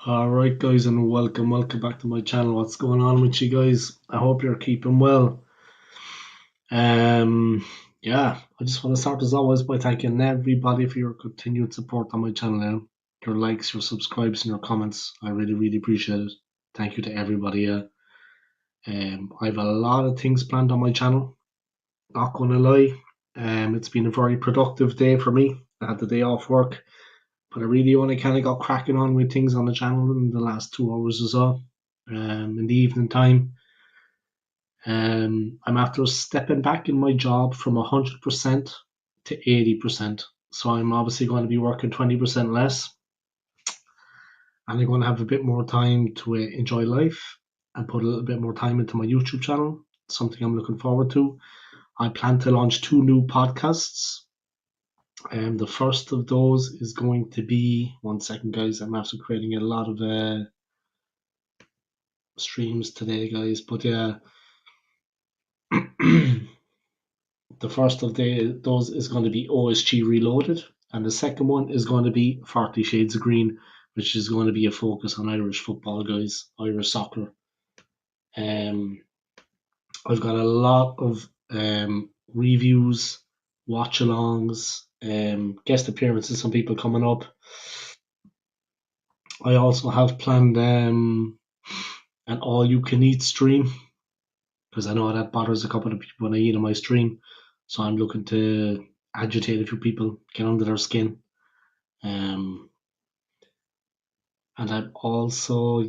Alright guys, and welcome back to my channel. What's going on with you guys? I hope you're keeping well. Yeah, I just want to start as always by thanking everybody for your continued support on my channel now. Your likes, your subscribes and your comments. I really appreciate it. Thank you to everybody. I have a lot of things planned on my channel. Not gonna lie. It's been a very productive day for me. I had the day off work. But I really only kind of got cracking on with things on the channel in the last 2 hours or so. In the evening time, I'm after stepping back in my job from 100% to 80%. So I'm obviously going to be working 20% less, and I'm going to have a bit more time to enjoy life and put a little bit more time into my YouTube channel. Something I'm looking forward to. I plan to launch 2 new podcasts. The first of those is going to be, one second guys, I'm after creating a lot of streams today guys, but yeah, the first of those is going to be OSG Reloaded, and the second one is going to be 40 Shades of Green, which is going to be a focus on Irish football guys, Irish soccer. I've got a lot of reviews, watch alongs, guest appearances, some people coming up. I also have planned an all you can eat stream, because I know that bothers a couple of people when I eat on my stream. So I'm looking to agitate a few people, get under their skin. And I'm also,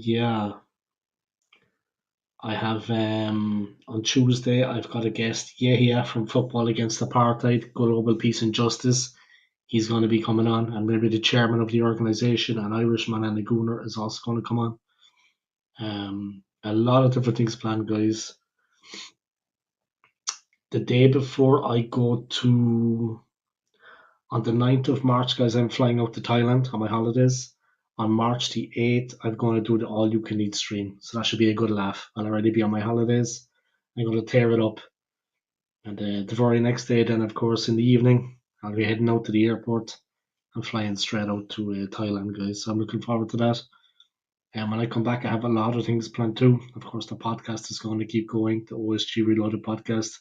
I have on Tuesday, I've got a guest, Yahya from Football Against Apartheid, Global Peace and Justice. He's going to be coming on, and maybe the chairman of the organisation, an Irishman and a Gooner, is also going to come on. A lot of different things planned, guys. The day before I go to, on the 9th of March, guys, I'm flying out to Thailand on my holidays. On March the 8th, I'm going to do the all you can eat stream. So that should be a good laugh. I'll already be on my holidays. I'm going to tear it up. And the very next day, then, of course, in the evening, I'll be heading out to the airport and flying straight out to Thailand, guys. So I'm looking forward to that. And when I come back, I have a lot of things planned too. Of course, the podcast is going to keep going, the OSG Reloaded podcast.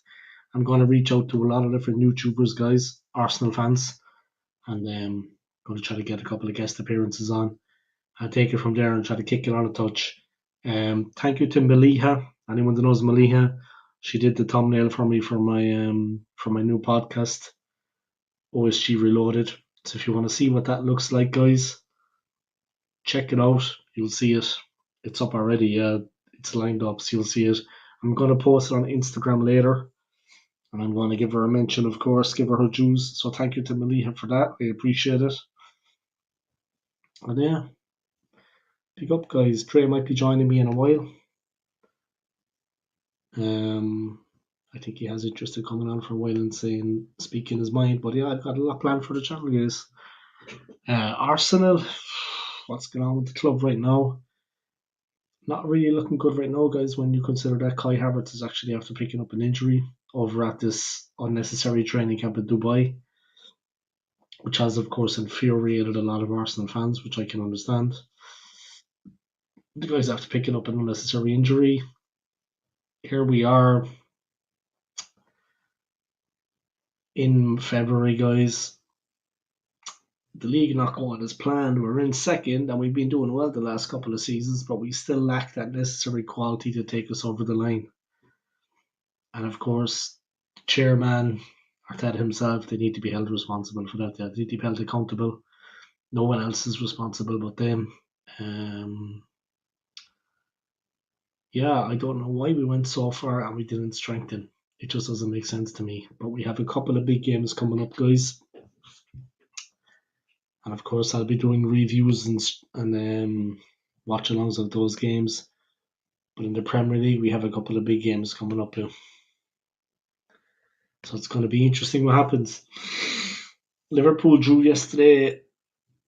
I'm going to reach out to a lot of different YouTubers, guys, Arsenal fans, and going to try to get a couple of guest appearances on and take it from there and try to kick it on a touch. Thank you to Maliha. Anyone that knows Maliha, she did the thumbnail for me for my new podcast, OSG Reloaded. So if you want to see what that looks like, guys, check it out. You'll see it. It's up already. Yeah, it's lined up, so you'll see it. I'm going to post it on Instagram later, and I'm going to give her a mention, of course, give her dues. So thank you to Maliha for that. I appreciate it. And yeah, pick up, guys. Trey might be joining me in a while. I think he has interest in coming on for a while and speaking his mind. But yeah, I've got a lot planned for the channel, guys. Arsenal, what's going on with the club right now? Not really looking good right now, guys, when you consider that Kai Havertz is actually after picking up an injury over at this unnecessary training camp in Dubai, which has, of course, infuriated a lot of Arsenal fans, which I can understand. The guy's after picking up an unnecessary injury. Here we are in February, guys. The league not going as planned. We're in second, and we've been doing well the last couple of seasons, but we still lack that necessary quality to take us over the line. And of course, the chairman, Arteta himself, they need to be held responsible for that. They need to be held accountable. No one else is responsible but them. Yeah, I don't know why we went so far and we didn't strengthen. It just doesn't make sense to me. But we have a couple of big games coming up, guys. And of course, I'll be doing reviews and watch alongs of those games. But in the Premier League, we have a couple of big games coming up here. So it's going to be interesting what happens. Liverpool drew yesterday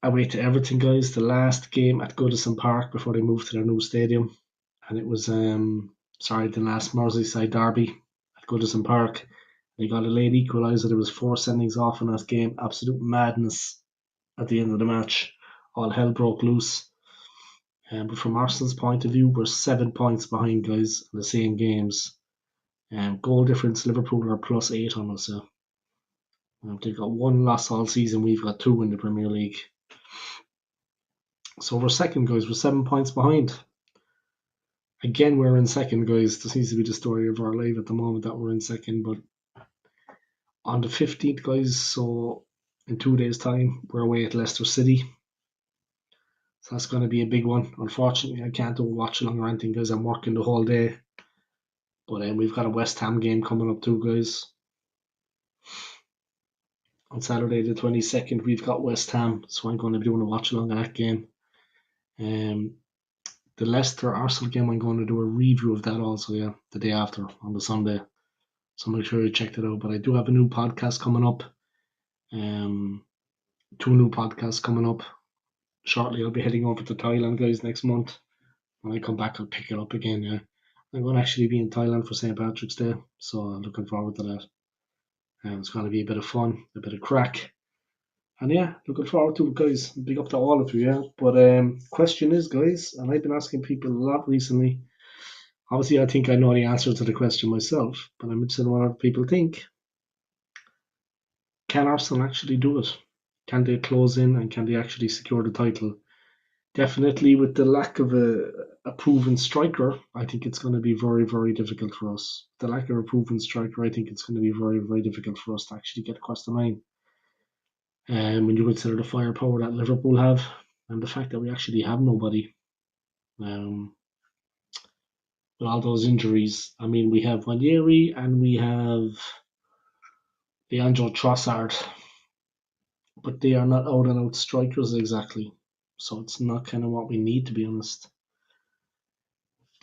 away to Everton, guys. The last game at Goodison Park before they moved to their new stadium. And it was, the last Merseyside derby at Goodison Park. They got a late equaliser. There was 4 sendings off in that game. Absolute madness at the end of the match. All hell broke loose. But from Arsenal's point of view, we're 7 points behind, guys, in the same games. Goal difference, Liverpool are +8 on us. They've got one loss all season. We've got two in the Premier League. So we're second, guys. We're 7 points behind. Again, we're in second, guys. This seems to be the story of our life at the moment that we're in second. But on the 15th, guys, so in 2 days' time, we're away at Leicester City. So that's going to be a big one. Unfortunately, I can't do a watch along or anything because I'm working the whole day. But we've got a West Ham game coming up too, guys. On Saturday the 22nd, we've got West Ham. So I'm going to be doing a watch along of that game. The Leicester Arsenal game, I'm going to do a review of that also, the day after on the Sunday. So make sure you check that out. But I do have a new podcast coming up. 2 new podcasts coming up. Shortly, I'll be heading over to Thailand, guys, next month. When I come back, I'll pick it up again, I'm going to actually be in Thailand for St. Patrick's Day. So I'm looking forward to that. It's going to be a bit of fun, a bit of crack. And looking forward to it, guys. Big up to all of you, But question is, guys, and I've been asking people a lot recently. Obviously, I think I know the answer to the question myself, but I'm interested in what other people think. Can Arsenal actually do it? Can they close in and can they actually secure the title? Definitely with the lack of a proven striker, I think it's going to be very, very difficult for us. The lack of a proven striker, I think it's going to be very, very difficult for us to actually get across the line. And when you consider the firepower that Liverpool have and the fact that we actually have nobody, with all those injuries, I mean, we have Ranieri and we have Leandro Trossard, but they are not out and out strikers exactly. So it's not kind of what we need, to be honest.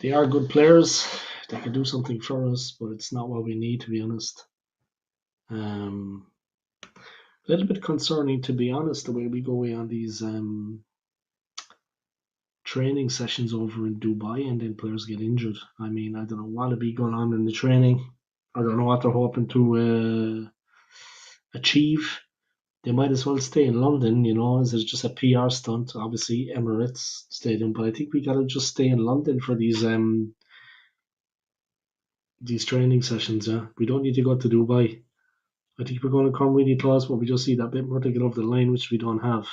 They are good players. They can do something for us, but it's not what we need, to be honest. A little bit concerning, to be honest, the way we go away on these training sessions over in Dubai and then players get injured. I mean, I don't know what'll be going on in the training. I don't know what they're hoping to achieve. They might as well stay in London, as it's just a PR stunt. Obviously, Emirates Stadium, but I think we gotta just stay in London for these training sessions. We don't need to go to Dubai. I think we're going to come really close, but we just need that bit more to get over the line, which we don't have.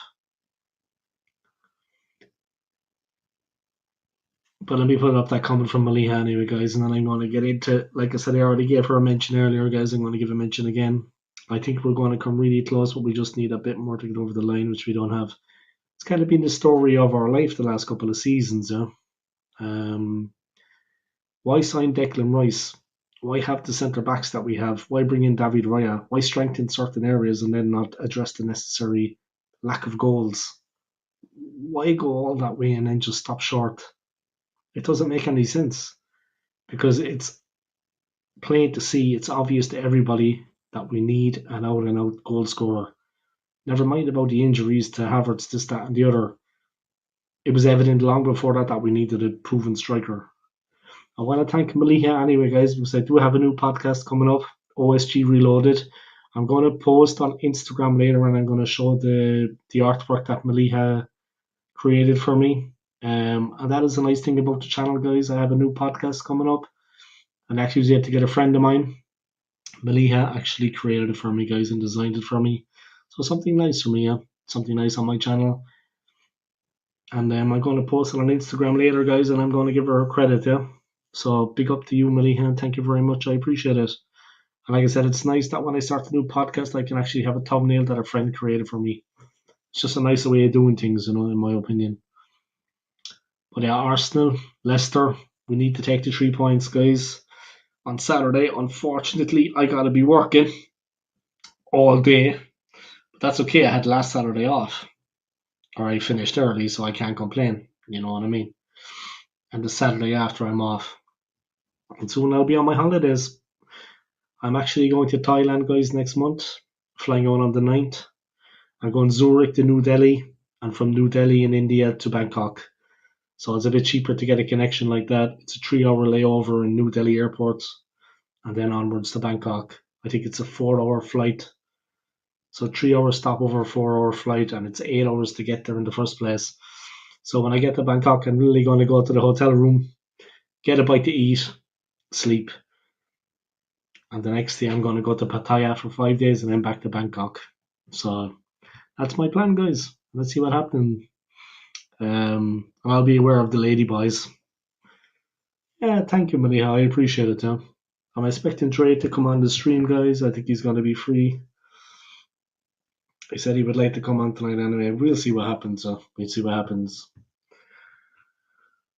But let me put up that comment from Maliha anyway, guys, and then I'm going to get into, like I said, I already gave her a mention earlier, guys. I'm going to give a mention again. I think we're going to come really close, but we just need a bit more to get over the line, which we don't have. It's kind of been the story of our life the last couple of seasons. Why sign Declan Rice? Why have the centre backs that we have? Why bring in David Raya? Why strengthen certain areas and then not address the necessary lack of goals? Why go all that way and then just stop short? It doesn't make any sense because it's plain to see, it's obvious to everybody that we need an out and out goal scorer. Never mind about the injuries to Havertz, this, that, and the other. It was evident long before that we needed a proven striker. I want to thank Maliha anyway, guys, because I do have a new podcast coming up, OSG Reloaded. I'm going to post on Instagram later and I'm going to show the artwork that Maliha created for me. And that is a nice thing about the channel, guys. I have a new podcast coming up. And actually was able to get a friend of mine. Maliha actually created it for me, guys, and designed it for me. So something nice for me, something nice on my channel. And I'm going to post it on Instagram later, guys, and I'm going to give her credit, So big up to you, Maliha, and thank you very much. I appreciate it. And like I said, it's nice that when I start a new podcast, I can actually have a thumbnail that a friend created for me. It's just a nicer way of doing things, in my opinion. But Arsenal, Leicester, we need to take the 3 points, guys. On Saturday, unfortunately, I got to be working all day. But that's okay. I had last Saturday off. Or I finished early, so I can't complain. You know what I mean? And the Saturday after, I'm off. And soon I'll be on my holidays. I'm actually going to Thailand, guys, next month. Flying out on the 9th. I'm going Zurich to New Delhi. And from New Delhi in India to Bangkok. So it's a bit cheaper to get a connection like that. It's a 3-hour layover in New Delhi airport. And then onwards to Bangkok. I think it's a 4-hour flight. So 3 hour stopover, 4-hour flight, and it's 8 hours to get there in the first place. So when I get to Bangkok, I'm really going to go to the hotel room, get a bite to eat, sleep, and the next day I'm going to go to Pattaya for 5 days and then back to Bangkok. So that's my plan, guys. Let's see what happens. And I'll be aware of the lady boys. Yeah, thank you, Maliha. I appreciate it, yeah. I'm expecting Trey to come on the stream, guys. I think he's going to be free. He said he would like to come on tonight anyway. We'll see what happens. We'll see what happens.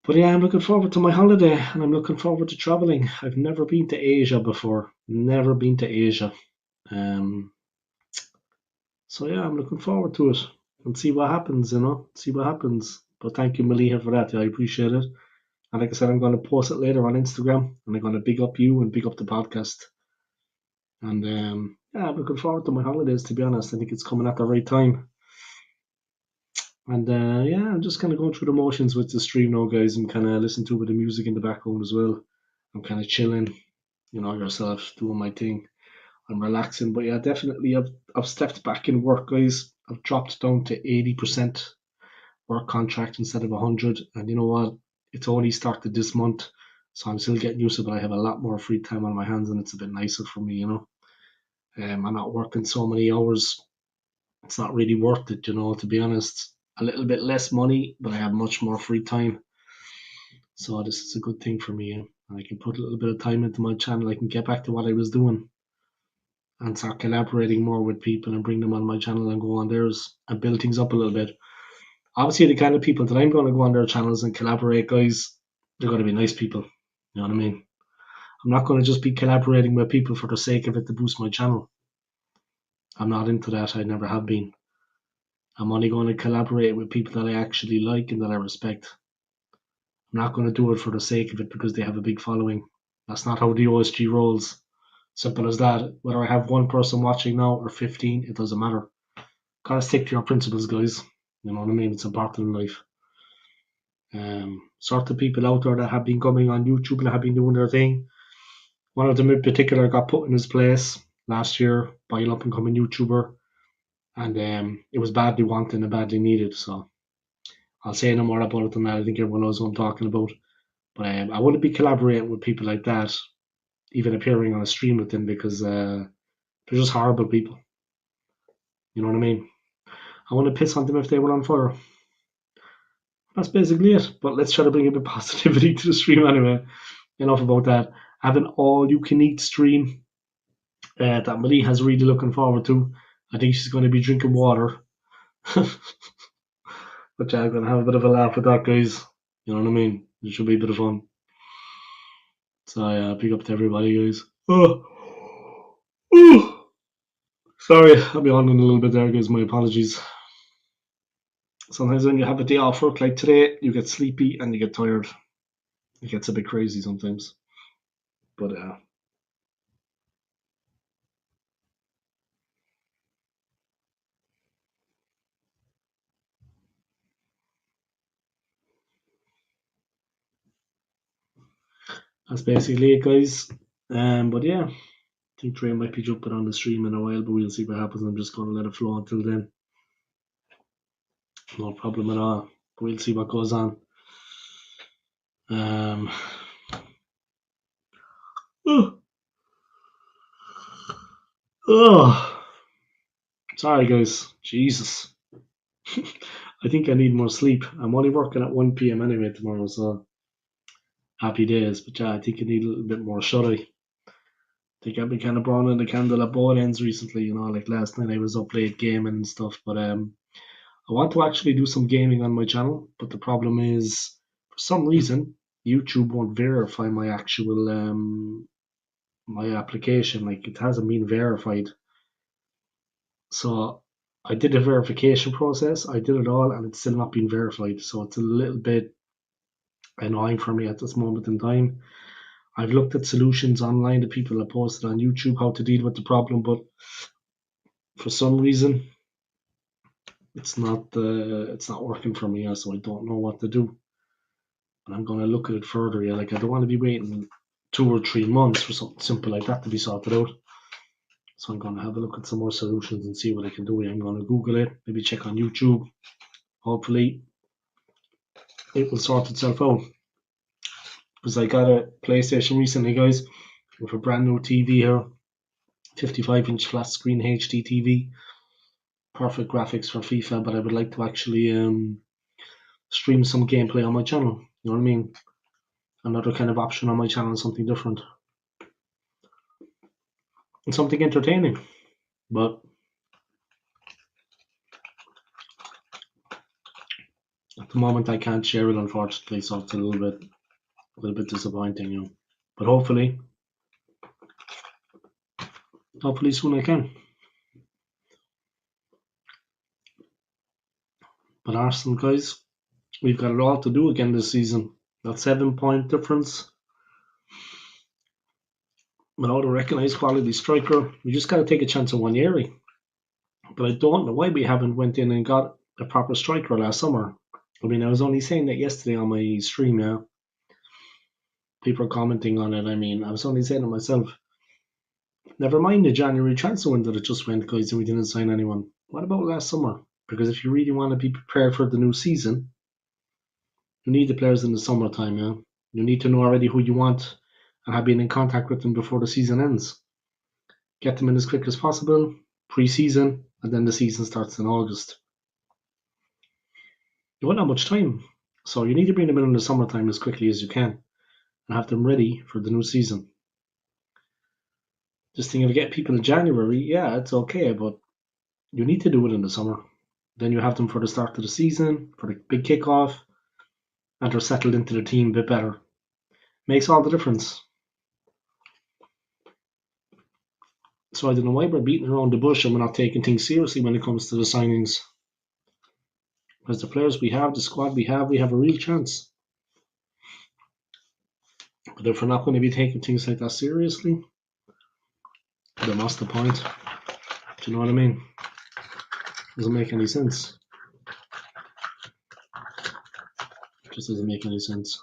But yeah, I'm looking forward to my holiday and I'm looking forward to traveling. I've never been to Asia before. Never been to Asia. Um, so yeah, I'm looking forward to it and see what happens, see what happens. But thank you, Maliha, for that. Yeah, I appreciate it. And like I said, I'm going to post it later on Instagram and I'm going to big up you and big up the podcast. And yeah, I'm looking forward to my holidays, to be honest. I think it's coming at the right time. And yeah, I'm just kind of going through the motions with the stream now, guys. I'm kind of listening to a bit of music in the background as well. I'm kind of chilling, yourself, doing my thing. I'm relaxing. But yeah, definitely, I've stepped back in work, guys. I've dropped down to 80% work contract instead of 100. And you know what? It's only started this month, so I'm still getting used to it. But I have a lot more free time on my hands, and it's a bit nicer for me, I'm not working so many hours. It's not really worth it, to be honest. A little bit less money, but I have much more free time. So this is a good thing for me. I can put a little bit of time into my channel. I can get back to what I was doing and start collaborating more with people and bring them on my channel and go on theirs and build things up a little bit. Obviously, the kind of people that I'm going to go on their channels and collaborate, guys, they're going to be nice people. You know what I mean? I'm not going to just be collaborating with people for the sake of it to boost my channel. I'm not into that. I never have been. I'm only going to collaborate with people that I actually like and that I respect. I'm not going to do it for the sake of it because they have a big following. That's not how the OSG rolls. Simple as that. Whether I have one person watching now or 15, it doesn't matter. Gotta stick to your principles, guys. You know what I mean? It's important in life. Sort of people out there that have been coming on YouTube and have been doing their thing. One of them in particular got put in his place last year by an up and coming YouTuber, and it was badly wanted and badly needed. So I'll say no more about it than that. I think everyone knows what I'm talking about. But I wouldn't be collaborating with people like that, even appearing on a stream with them, because they're just horrible people. You know what I mean? I want to piss on them if they were on fire. That's basically it. But let's try to bring a bit of positivity to the stream anyway. Enough about that. I have an all-you-can-eat stream that Marie has really looking forward to. I think she's going to be drinking water. But yeah, I'm going to have a bit of a laugh with that, guys. You know what I mean? It should be a bit of fun. So yeah, big up to everybody, guys. Oh. Ooh. Sorry, I'll be on in a little bit there, guys. My apologies. Sometimes when you have a day off work like today, you get sleepy and you get tired. It gets a bit crazy sometimes. But that's basically it, guys. But yeah, I think Trey might be jumping on the stream in a while, but we'll see what happens. I'm just going to let it flow until then. No problem at all. We'll see what goes on. Oh, oh, sorry, guys. Jesus. I think I need more sleep. I'm only working at 1 p.m. anyway tomorrow, so happy days. But yeah, I think I need a little bit more shut eye. I think I've been kind of burning the candle at both ends recently, like last night I was up late gaming and stuff, but I want to actually do some gaming on my channel, but the problem is, for some reason, YouTube won't verify my actual my application. Like it hasn't been verified. So I did a verification process. I did it all, and it's still not been verified. So it's a little bit annoying for me at this moment in time. I've looked at solutions online that people have posted on YouTube how to deal with the problem, but for some reason it's not working for me. So I don't know what to do. And I'm going to look at it further. Yeah, like I don't want to be waiting 2 or 3 months for something simple like that to be sorted out. So I'm going to have a look at some more solutions and see what I can do. I'm going to Google it, maybe check on YouTube. Hopefully, it will sort itself out. Because I got a PlayStation recently, guys, with a brand new TV here, 55-inch flat screen HD TV, perfect graphics for FIFA. But I would like to actually stream some gameplay on my channel. You know what I mean? Another kind of option on my channel, something different and something entertaining. But at the moment, I can't share it, unfortunately, so it's a little bit disappointing, you know. But hopefully soon I can. But Arsenal, guys, we've got it all to do again this season. That 7-point difference without a recognised quality striker. We just got to take a chance on Wanyeri. But I don't know why we haven't went in and got a proper striker last summer. I mean, I was only saying that yesterday on my stream, yeah. People are commenting on it. I mean, I was only saying to myself, never mind the January transfer window that just went, guys, and we didn't sign anyone. What about last summer? Because if you really want to be prepared for the new season, you need the players in the summertime, yeah. You need to know already who you want and have been in contact with them before the season ends. Get them in as quick as possible, pre-season, and then the season starts in August. You won't have much time, so you need to bring them in the summertime as quickly as you can and have them ready for the new season. Just thinking of get people in January, yeah, it's okay, but you need to do it in the summer. Then you have them for the start of the season, for the big kickoff, and they're settled into the team a bit better. Makes all the difference. So I don't know why we're beating around the bush and we're not taking things seriously when it comes to the signings. Because the players we have, the squad we have a real chance. But if we're not going to be taking things like that seriously, then what's the point? Do you know what I mean? Doesn't make any sense. It just doesn't make any sense.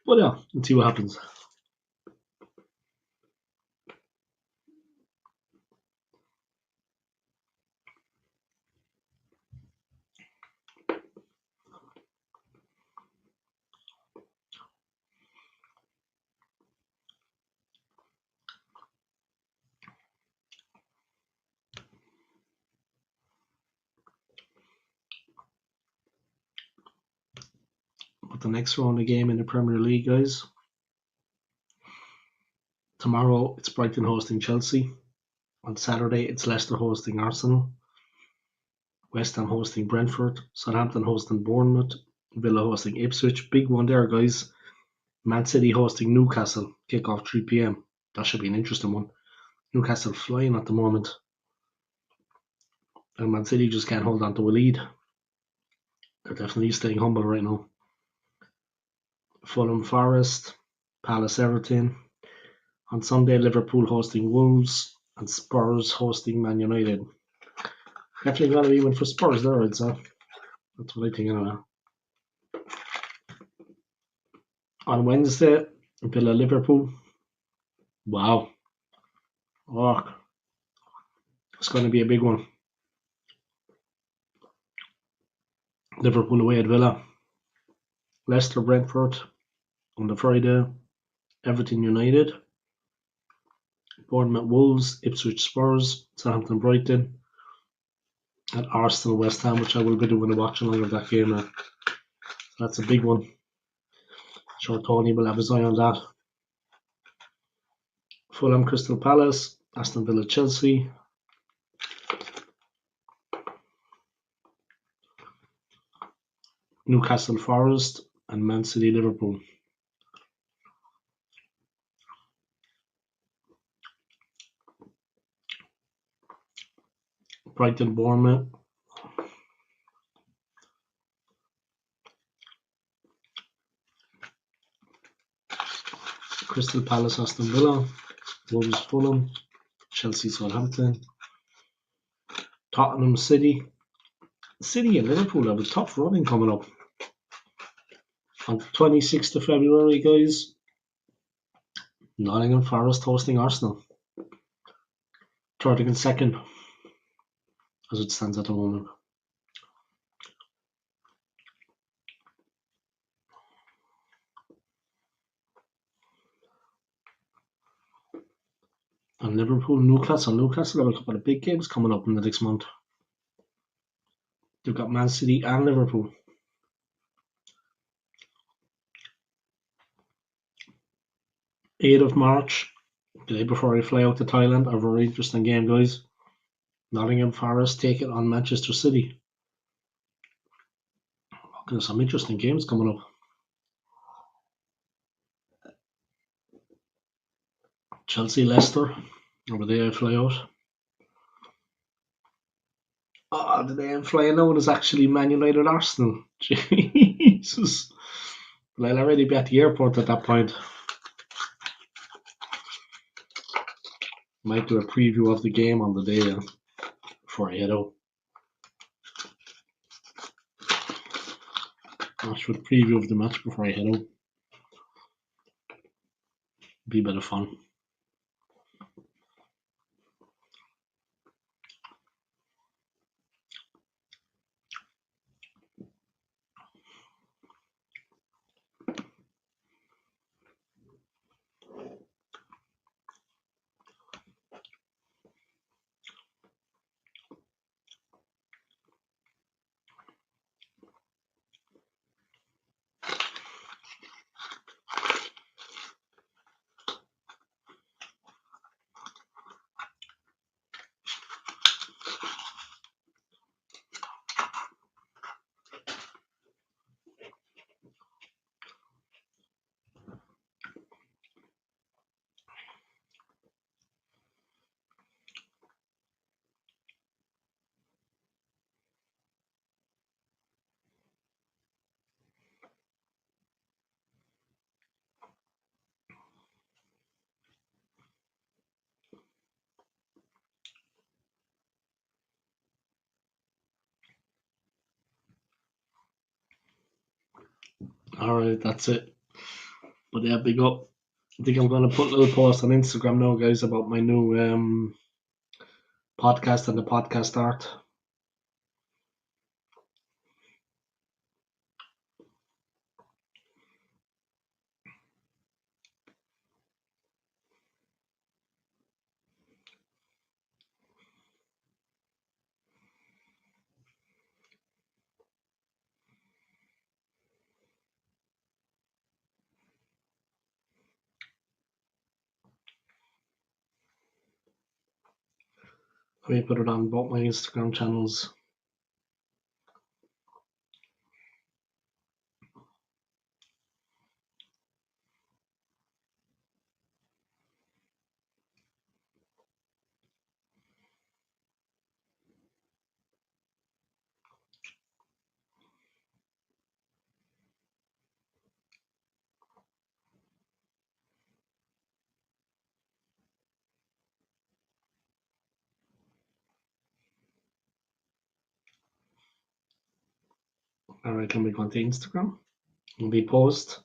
But yeah, let's see what happens. But the next round of game in the Premier League, guys. Tomorrow it's Brighton hosting Chelsea. On Saturday it's Leicester hosting Arsenal. West Ham hosting Brentford. Southampton hosting Bournemouth. Villa hosting Ipswich. Big one there, guys. Man City hosting Newcastle. Kickoff 3 p.m. That should be an interesting one. Newcastle flying at the moment. And Man City just can't hold on to a lead. They're definitely staying humble right now. Fulham Forest. Palace Everton. On Sunday, Liverpool hosting Wolves. And Spurs hosting Man United. Definitely going to be one for Spurs there, I'd say. That's what I think anyway. On Wednesday, Villa Liverpool. Wow. Oh, it's going to be a big one. Liverpool away at Villa. Leicester Brentford on the Friday. Everton United. Bournemouth Wolves. Ipswich Spurs. Southampton Brighton. And Arsenal West Ham, which I will be doing a watch along of that game now. That's a big one. Sure, Tony will have his eye on that. Fulham Crystal Palace. Aston Villa Chelsea. Newcastle Forest and Man City Liverpool. Brighton Bournemouth. Crystal Palace, Aston Villa, Wolves, Fulham, Chelsea, Southampton, Tottenham, City. City and Liverpool have a tough running coming up. On the 26th of February, guys, Nottingham Forest hosting Arsenal. Third against second, as it stands at the moment. And Liverpool, Newcastle. Newcastle have a couple of big games coming up in the next month. They've got Man City and Liverpool. 8th of March, the day before I fly out to Thailand, a very interesting game, guys. Nottingham Forest take it on Manchester City. There's some interesting games coming up. Chelsea, Leicester, over the day I fly out. Oh, the day I'm flying out is actually Man United Arsenal. Jesus. Well, I'll already be at the airport at that point. Might do a preview of the game on the day before I head out. Match with preview of the match before I head out. Be a bit of fun. Alright, that's it. But yeah, big up. I think I'm going to put a little post on Instagram now, guys, about my new podcast and the podcast art. I may put it on both my Instagram channels. Alright, let me go on to Instagram and we post.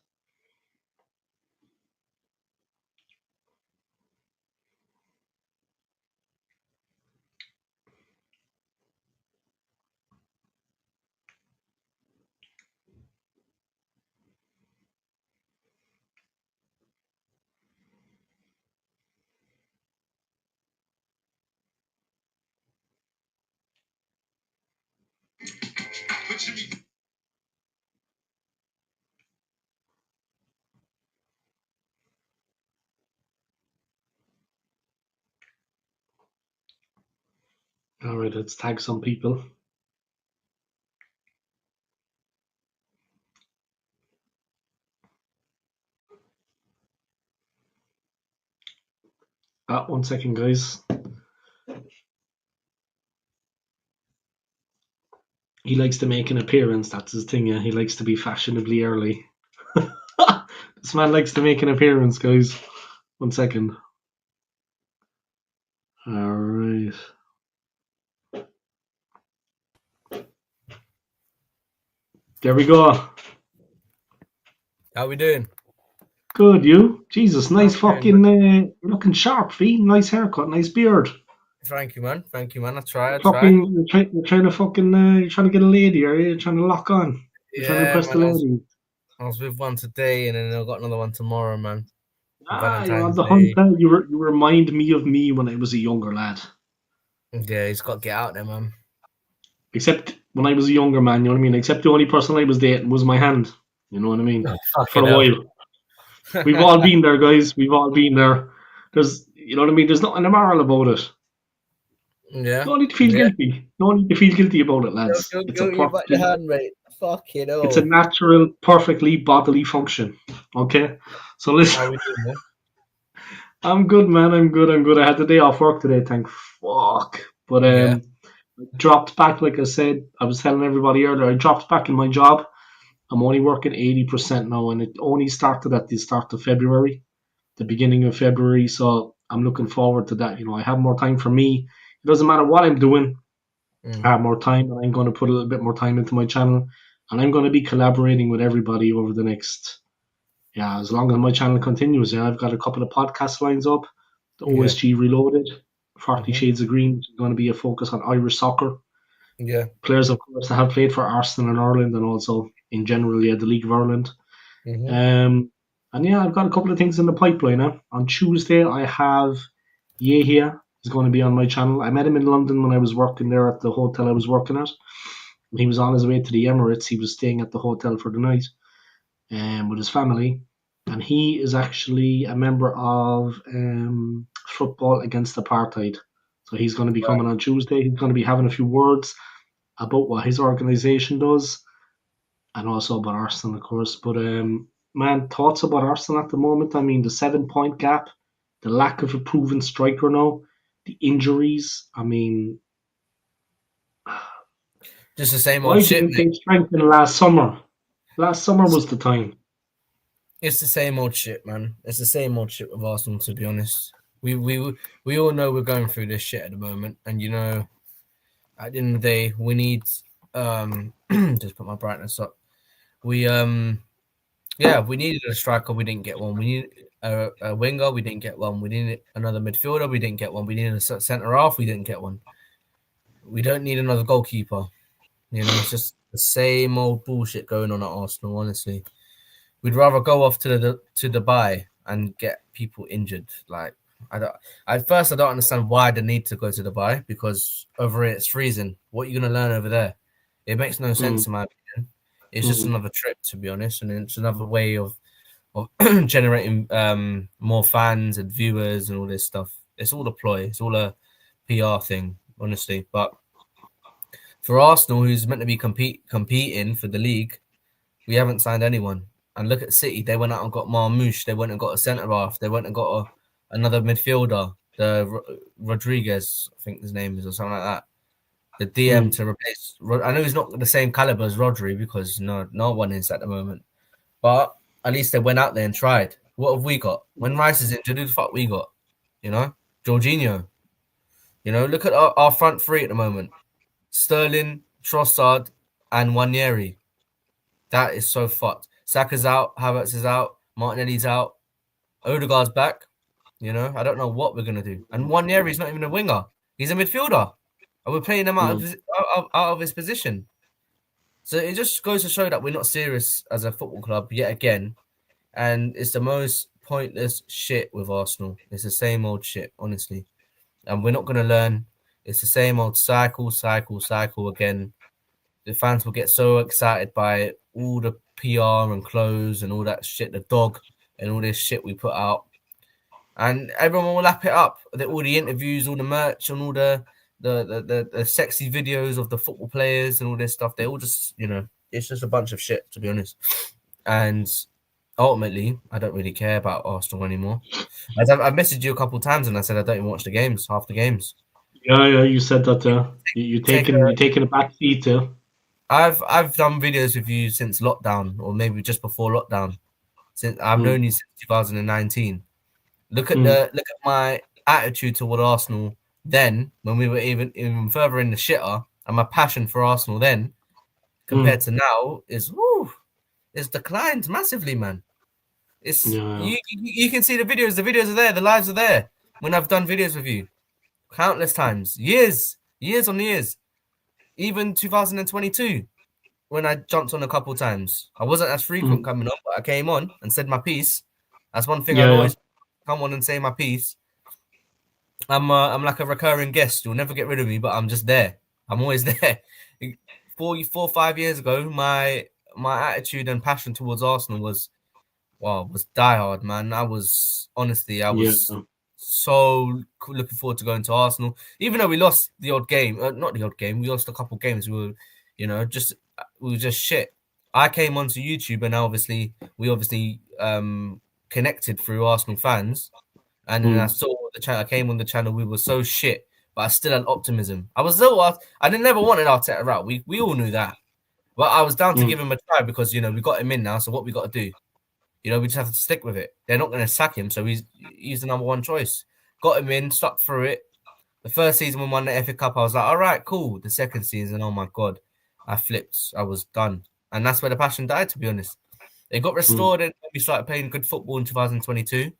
Alright, let's tag some people. One second, guys. He likes to make an appearance, that's his thing, yeah. He likes to be fashionably early. The This man likes to make an appearance, guys. 1 second. All right. There we go. How we doing? Good, you? Jesus, nice I'm fucking. You're looking sharp, V. Nice haircut, nice beard. Thank you, man. Thank you, man. I try. You're trying to fucking. You're trying to get a lady, are you? You're trying to lock on. You're trying to Yeah, impress the man. lady. I was with one today, and then I've got another one tomorrow, man. You're on Valentine's the hunt. Day. You remind me of me when I was a younger lad. Yeah, he's got to get out there, man. Except when I was a younger man, you know what I mean? Except the only person I was dating was my hand. You know what I mean? For Fucking a hell. while. We've all been there, guys. We've all been there. You know what I mean? There's nothing immoral about it. Yeah. No need to feel Yeah. guilty. No need to feel guilty about it, Don't lads. feel guilty about the hand, mate. Fucking It's a hell. natural, perfectly bodily function. Okay? So listen, How we doing, man? I'm good, man. I'm good. I had the day off work today, thank fuck. But Yeah. dropped back, like I said, I was telling everybody earlier, I dropped back in my job. I'm only working 80% now, and it only started at the start of February, the beginning of February. So I'm looking forward to that. You know, I have more time for me. It doesn't matter what I'm doing, I Mm. have more time, and I'm going to put a little bit more time into my channel. And I'm going to be collaborating with everybody over the next, yeah, as long as my channel continues. Yeah, I've got a couple of podcast lines up. The Yeah. OSG Reloaded, 40 hmm Shades of Green, which is going to be a focus on Irish soccer. Yeah. Players, of course, that have played for Arsenal and Ireland, and also in general, yeah, the League of Ireland. hmm And yeah, I've got a couple of things in the pipeline now. On Tuesday, I have Yehia is going to be on my channel. I met him in London when I was working there at the hotel I was working at. He was on his way to the Emirates. He was staying at the hotel for the night with his family. And he is actually a member of Football Against Apartheid. So he's going to be Right. coming on Tuesday. He's going to be having a few words about what his organisation does and also about Arsenal, of course. But man, thoughts about Arsenal at the moment? I mean, the 7 point gap, the lack of a proven striker now, the injuries. I mean, Just the same old why shit, didn't mate. they strengthen last summer? Last summer was the time. It's the same old shit, man. It's the same old shit with Arsenal, to be honest. We all know we're going through this shit at the moment, and you know, at the end of the day, we need just put my brightness up. We yeah, we needed a striker, we didn't get one. We needed a winger, we didn't get one. We needed another midfielder, we didn't get one. We needed a centre half, we didn't get one. We don't need another goalkeeper. You know, it's just the same old bullshit going on at Arsenal. Honestly, we'd rather go off to Dubai and get people injured. Like I don't. At first, I don't understand why the need to go to Dubai because over here it's freezing. What are you gonna learn over there? It makes no Mm, sense in my opinion. It's just mm, another trip, to be honest, and it's another way of generating more fans and viewers and all this stuff. It's all a ploy. It's all a PR thing, honestly. But for Arsenal, who's meant to be competing for the league, we haven't signed anyone. And look at City; they went out and got Marmoush. They went and got a centre half. They went and got another midfielder, Rodriguez, I think his name is, or something like that. The DM mm, to replace. I know he's not the same caliber as Rodri because no one is at the moment. But at least they went out there and tried. What have we got? When Rice is injured, who the fuck we got? You know, Jorginho. You know, look at our front three at the moment: Sterling, Trossard, and Wanyeri. That is so fucked. Saka's out, Havertz is out, Martinelli's out, Odegaard's back. You know, I don't know what we're gonna do. And Wanyeri's not even a winger; he's a midfielder, and we're playing him mm. out of his position. So it just goes to show that we're not serious as a football club yet again. And it's the most pointless shit with Arsenal. It's the same old shit, honestly. And we're not going to learn. It's the same old cycle again. The fans will get so excited by all the PR and clothes and all that shit, the dog and all this shit we put out. And everyone will lap it up. All the interviews, all the merch, and all the sexy videos of the football players and all this stuff. They all just, you know, it's just a bunch of shit, to be honest. And ultimately, I don't really care about Arsenal anymore. I've messaged you a couple of times and I said I don't even watch the games, half the games. Yeah, yeah, you said that. Take You taking a back seat. I've done videos with you since lockdown, or maybe just before lockdown, since I've known you since 2019. Look at my attitude toward Arsenal then, when we were even further in the shitter, and my passion for Arsenal then compared to now it's declined massively, man. It's Yeah. you can see the videos. The videos are there. The lives are there. When I've done videos with you, countless times, years on years, even 2022, when I jumped on a couple times. I wasn't as frequent Mm. coming on, but I came on and said my piece. That's one thing I'll Yeah. Yeah. always come on and say my piece. I'm like a recurring guest. You'll never get rid of me, but I'm just there. I'm always there. 5 years ago, my attitude and passion towards Arsenal was diehard, man. I was Yeah. so looking forward to going to Arsenal, even though we lost the odd game. Not the odd game. We lost a couple games. We were just shit. I came onto YouTube, and we obviously connected through Arsenal fans. And then I saw the channel. I came on the channel. We were so shit, but I still had optimism. I didn't never wanted Arteta out. We all knew that, but I was down to give him a try because we got him in now. So what we got to do? We just have to stick with it. They're not going to sack him, so he's the number one choice. Got him in, stuck through it. The first season we won the FA Cup, I was like, all right, cool. The second season, oh my god, I flipped. I was done, and that's where the passion died. To be honest, it got restored, and we started playing good football in 2022.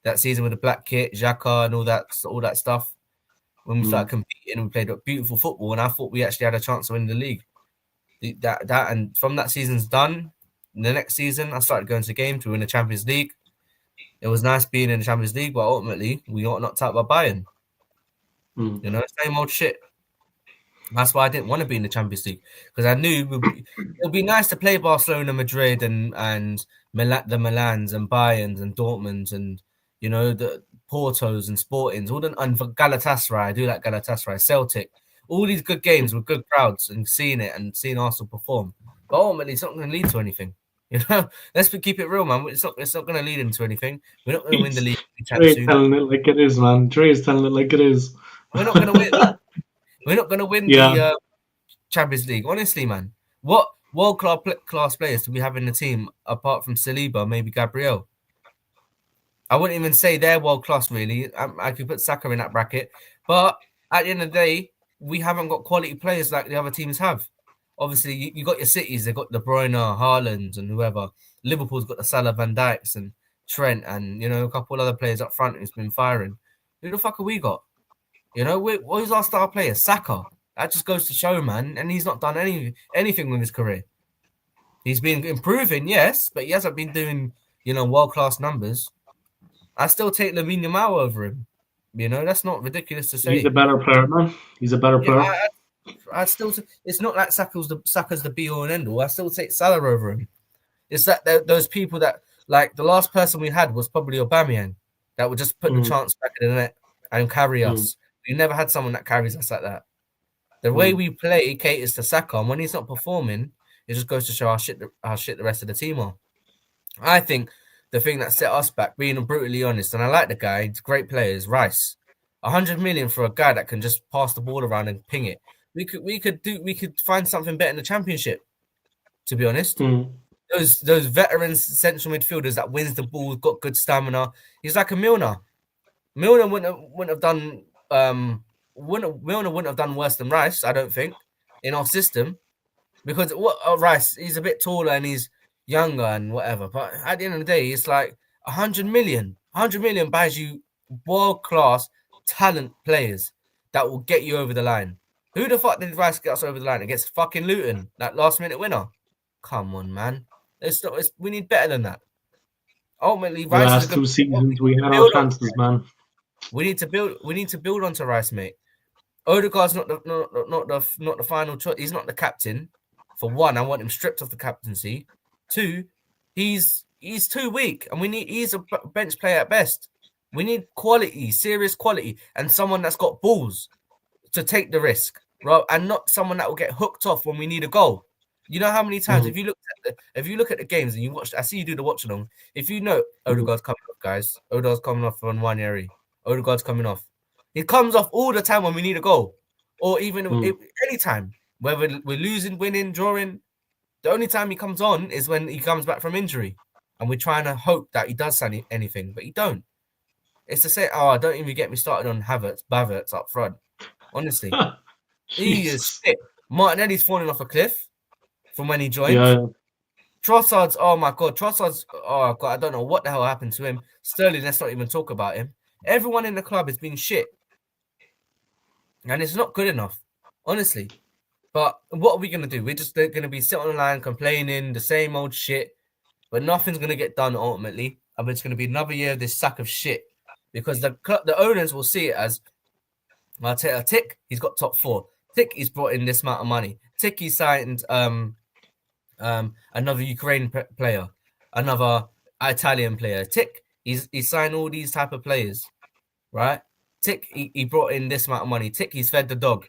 That season with the black kit, Xhaka, and all that stuff. When we started competing, we played beautiful football, and I thought we actually had a chance to win the league. And from that season's done. The next season, I started going to games to win the Champions League. It was nice being in the Champions League, but ultimately we got knocked out by Bayern. Same old shit. That's why I didn't want to be in the Champions League, because I knew it would be nice to play Barcelona, Madrid, and the Milans and Bayerns and Dortmunds and the Portos and Sportings, and Galatasaray. I do like Galatasaray, Celtic, all these good games with good crowds, and seeing Arsenal perform. But ultimately, it's not going to lead to anything. Let's keep it real, man. It's not going to lead into anything. We're not going to win the league anytime soon. Telling it like it is, man. Dre's telling it like it is. We're not going to win. We're not going to win the Champions League. Honestly, man. What world-class players do we have in the team apart from Saliba, maybe Gabriel? I wouldn't even say they're world-class, really. I could put Saka in that bracket. But at the end of the day, we haven't got quality players like the other teams have. Obviously, you got your cities. They've got De Bruyne, Haaland, and whoever. Liverpool's got the Salah, Van Dijks, and Trent, and a couple other players up front who's been firing. Who the fuck have we got? Who's our star player? Saka. That just goes to show, man. And he's not done anything with his career. He's been improving, yes, but he hasn't been doing world-class numbers. I still take Lamine Yamal over him. That's not ridiculous to say. He's a better player, man. He's a better player. I still. It's not like Saka's the be all and end all. I still take Salah over him. It's that those people that, like, the last person we had was probably Aubameyang, that would just put the chance back in the net and carry us. We never had someone that carries us like that. The way we play caters to Saka, and when he's not performing, it just goes to show how shit the rest of the team are. I think the thing that set us back, being brutally honest, and I like the guy, he's a great player, is Rice. 100 million for a guy that can just pass the ball around and ping it. We could find something better in the Championship, to be honest. Those veterans central midfielders that wins the ball, got good stamina. He's like a Milner. Milner wouldn't have done worse than Rice, I don't think, in our system, because Rice, he's a bit taller and he's younger and whatever. But at the end of the day, it's like 100 million. 100 million buys you world-class talent players that will get you over the line. Who the fuck did Rice get us over the line against fucking Luton, that last-minute winner? Come on, man. We need better than that. Ultimately, Rice last 2 seasons we had our chances, man. We need to build onto Rice, mate. Odegaard's not the final choice. He's not the captain. For one, I want him stripped of the captaincy. Two, he's too weak, and he's a bench player at best. We need quality, serious quality, and someone that's got balls to take the risk, right? And not someone that will get hooked off when we need a goal. You know how many times if you look at the games and you watch, I see you do the watch along. If you know Odegaard's coming off, guys, Odegaard's coming off on Nwaneri. Odegaard's coming off. He comes off all the time when we need a goal, or even any time, whether we're losing, winning, drawing. The only time he comes on is when he comes back from injury. and we're trying to hope that he does anything, but he don't. It's to say, oh, don't even get me started on Baverts up front. Honestly, he is Jesus. shit. Martinelli's falling off a cliff from when he joined. Yeah. Trossard's, oh my god, Trossard's, oh god, I don't know what the hell happened to him. Sterling, let's not even talk about him. Everyone in the club has been shit, and it's not good enough, honestly. But what are we gonna do? We're just gonna be sitting on the line complaining the same old shit, but nothing's gonna get done ultimately. And it's gonna be another year of this sack of shit because the owners will see it as, I'll tell you, Tick, he's got top four. Tick, he's brought in this amount of money. Tick, he signed another Ukraine player, another Italian player. Tick, he signed all these type of players, right? Tick, he brought in this amount of money. Tick, he's fed the dog.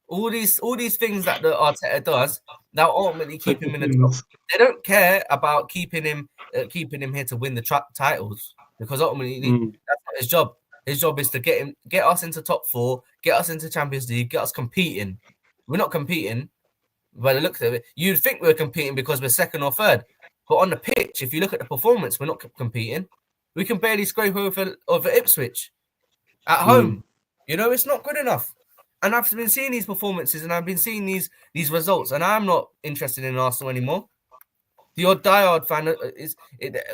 All these things that the Arteta does that ultimately It's like keep the him in the top. famous. They don't care about keeping him here to win the titles, because ultimately that's not his job. His job is to get us into top four, get us into Champions League, get us competing. We're not competing. By the looks of it, you'd think we're competing because we're second or third. But on the pitch, if you look at the performance, we're not competing. We can barely scrape over Ipswich at home. You know, it's not good enough. And I've been seeing these performances and I've been seeing these results, and I'm not interested in Arsenal anymore. The odd diehard fan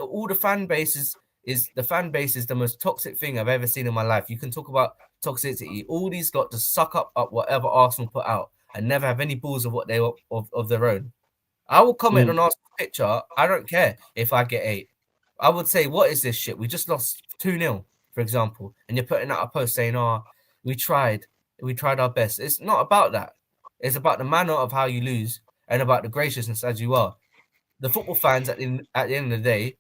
all the fan base is the fan base is the most toxic thing I've ever seen in my life. You can talk about toxicity. All these got to suck up whatever Arsenal put out and never have any balls of what they of their own. I will comment on Arsenal's picture. I don't care if I get 8. I would say, what is this shit? We just lost 2-0, for example, and you're putting out a post saying, "Oh, we tried our best." It's not about that. It's about the manner of how you lose and about the graciousness as you are. The football fans at the end of the day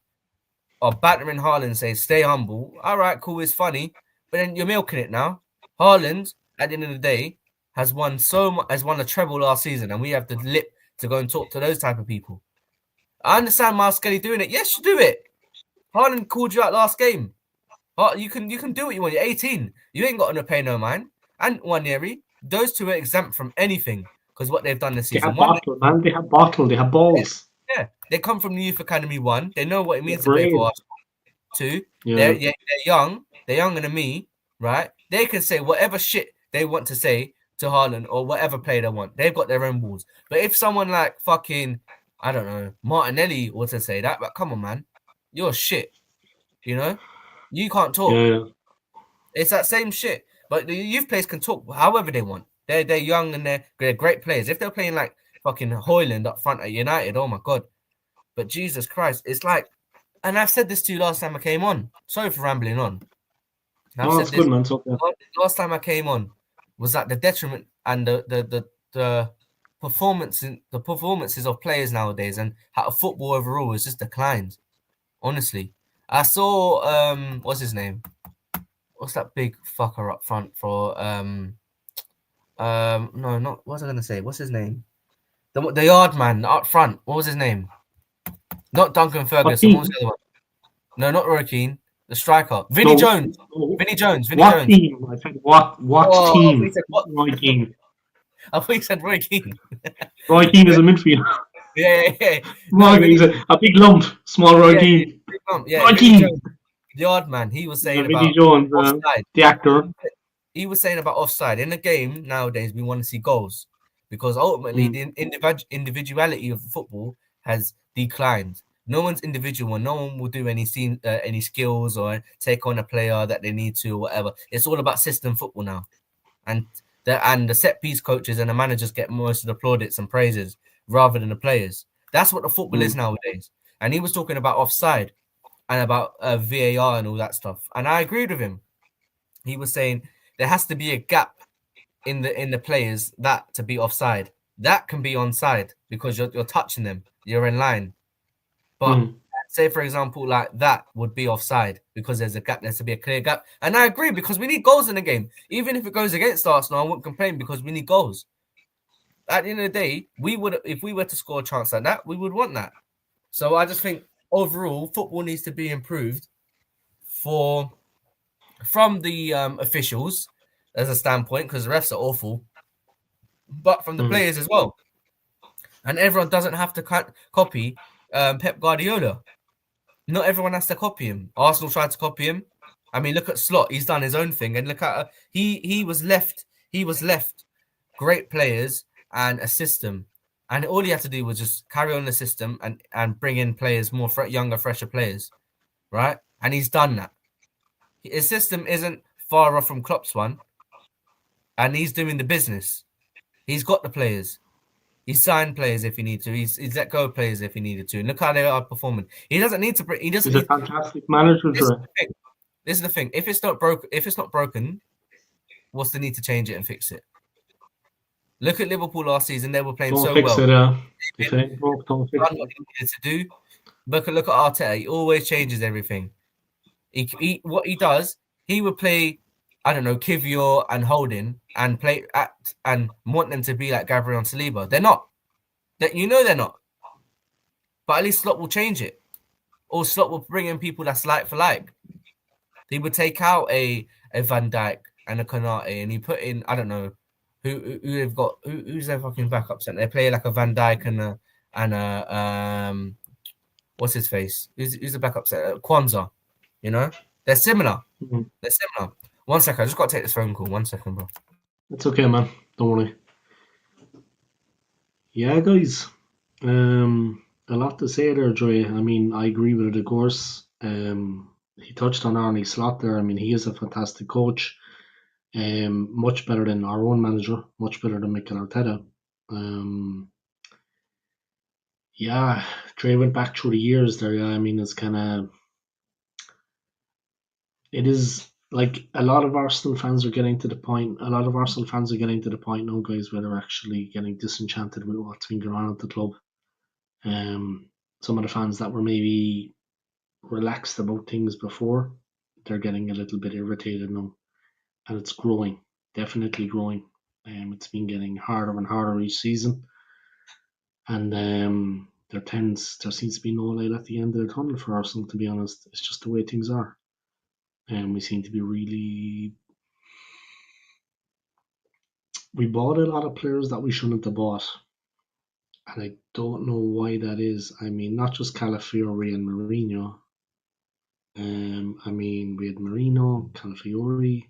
are battering Haaland, saying, "Stay humble." All right, cool, it's funny, but then you're milking it now. Haaland, at the end of the day, has won a treble last season, and we have the lip to go and talk to those type of people. I understand Miles Skelly doing it. Yes, you do it. Haaland called you out last game. You can do what you want. You're 18. You ain't got to pay no mind. And Wanyeri, those two are exempt from anything because what they've done this They season. have bottle, man. They have bottle. They have balls. Yeah, they come from the Youth Academy 1. They know what it means They're to play for brave. us. 2, Yeah. they're young. They're younger than me, right? They can say whatever shit they want to say to Haaland or whatever player they want. They've got their own balls. But if someone like fucking, I don't know, Martinelli were to say that, but come on, man, you're shit. You know, you can't talk. Yeah. It's that same shit. But the youth players can talk however they want. They're young and they're great players. If they're playing like fucking Hoyland up front at United, oh my god. But Jesus Christ, it's like, and I've said this to you last time I came on. Sorry for rambling on. I've No, said it's this good, man. It's okay. last time I came on was that the detriment and the performances of players nowadays and how football overall has just declined. Honestly, I saw what's his name? What's that big fucker up front for no, not what was I gonna say? What's his name? The yard man up front. What was his name? Not Duncan Ferguson. What was the other one? No, not Roy Keane. The striker. Vinnie Jones. Vinnie Jones. What team? I said what team? Not Roy Keane. I thought you said Roy Keane. Roy Keane is a midfielder. Yeah. No, he's a big lump. Small Roy Keane. Roy Keane. The odd man. He was saying Vinnie about Jones, offside. the actor. He was saying about offside. In the game nowadays, we want to see goals because ultimately the individuality of football has declined. No one's individual. No one will do any skills or take on a player that they need to or whatever. It's all about system football now, and the set piece coaches and the managers get most of the plaudits and praises rather than the players. That's what the football is nowadays. And he was talking about offside and about VAR and all that stuff, and I agreed with him. He was saying there has to be a gap in the players that to be offside. That can be onside because you're touching them. You're in line. But say, for example, like that would be offside because there's a gap. There's to be a clear gap. And I agree because we need goals in the game. Even if it goes against Arsenal, I wouldn't complain because we need goals. At the end of the day, if we were to score a chance like that, we would want that. So I just think overall, football needs to be improved from the officials as a standpoint because the refs are awful, but from the players as well. And everyone doesn't have to copy Pep Guardiola. Not everyone has to copy him. Arsenal tried to copy him. I mean, look at Slot. He's done his own thing, and look at he was left. He was left great players and a system, and all he had to do was just carry on the system and bring in players more younger, fresher players, right? And he's done that. His system isn't far off from Klopp's one, and he's doing the business. He's got the players. He signed players if he needed to. He's let go of players if he needed to. And look how they are performing. He doesn't need to. He doesn't He's a need. fantastic manager, This is Dre. the thing. This is the thing. If it's not broken, what's the need to change it and fix it? Look at Liverpool last season; they were playing Don't so fix well. it. If it ain't broke, don't fix Done what he needed to do. Look at Arteta; he always changes everything. What he does, he would play, I don't know, Kivior and Holding and play and want them to be like Gabriel and Saliba. They're not. They're not. But at least Slot will change it, or Slot will bring in people that's like for like. He would take out a Van Dijk and a Konate, and he put in, I don't know who they've got. Who's their fucking backup center? They play like a Van Dijk and a what's his face? Who's the backup center? Kwanzaa. You know, they're similar. it. They're similar. 1 second, I just got to take this phone call. 1 second, bro. It's okay, man. Don't worry. Yeah, guys. A lot to say there, Joy. I mean, I agree with it, of course. He touched on Arnie Slot there. I mean, he is a fantastic coach. Much better than our own manager. Much better than Mikel Arteta. Yeah, Dre went back through the years there. Yeah, I mean, it's kind of. It is like a lot of Arsenal fans are getting to the point. A lot of Arsenal fans are getting to the point now, guys, where they're actually getting disenchanted with what's been going on at the club. Some of the fans that were maybe relaxed about things before, they're getting a little bit irritated now, and it's growing, definitely growing. It's been getting harder and harder each season, and there seems to be no light at the end of the tunnel for Arsenal. To be honest, it's just the way things are, and we seem to be really. We bought a lot of players that we shouldn't have bought, and I don't know why that is. I mean, not just Calafiori and Mourinho. I mean, we had Marino, Calafiori,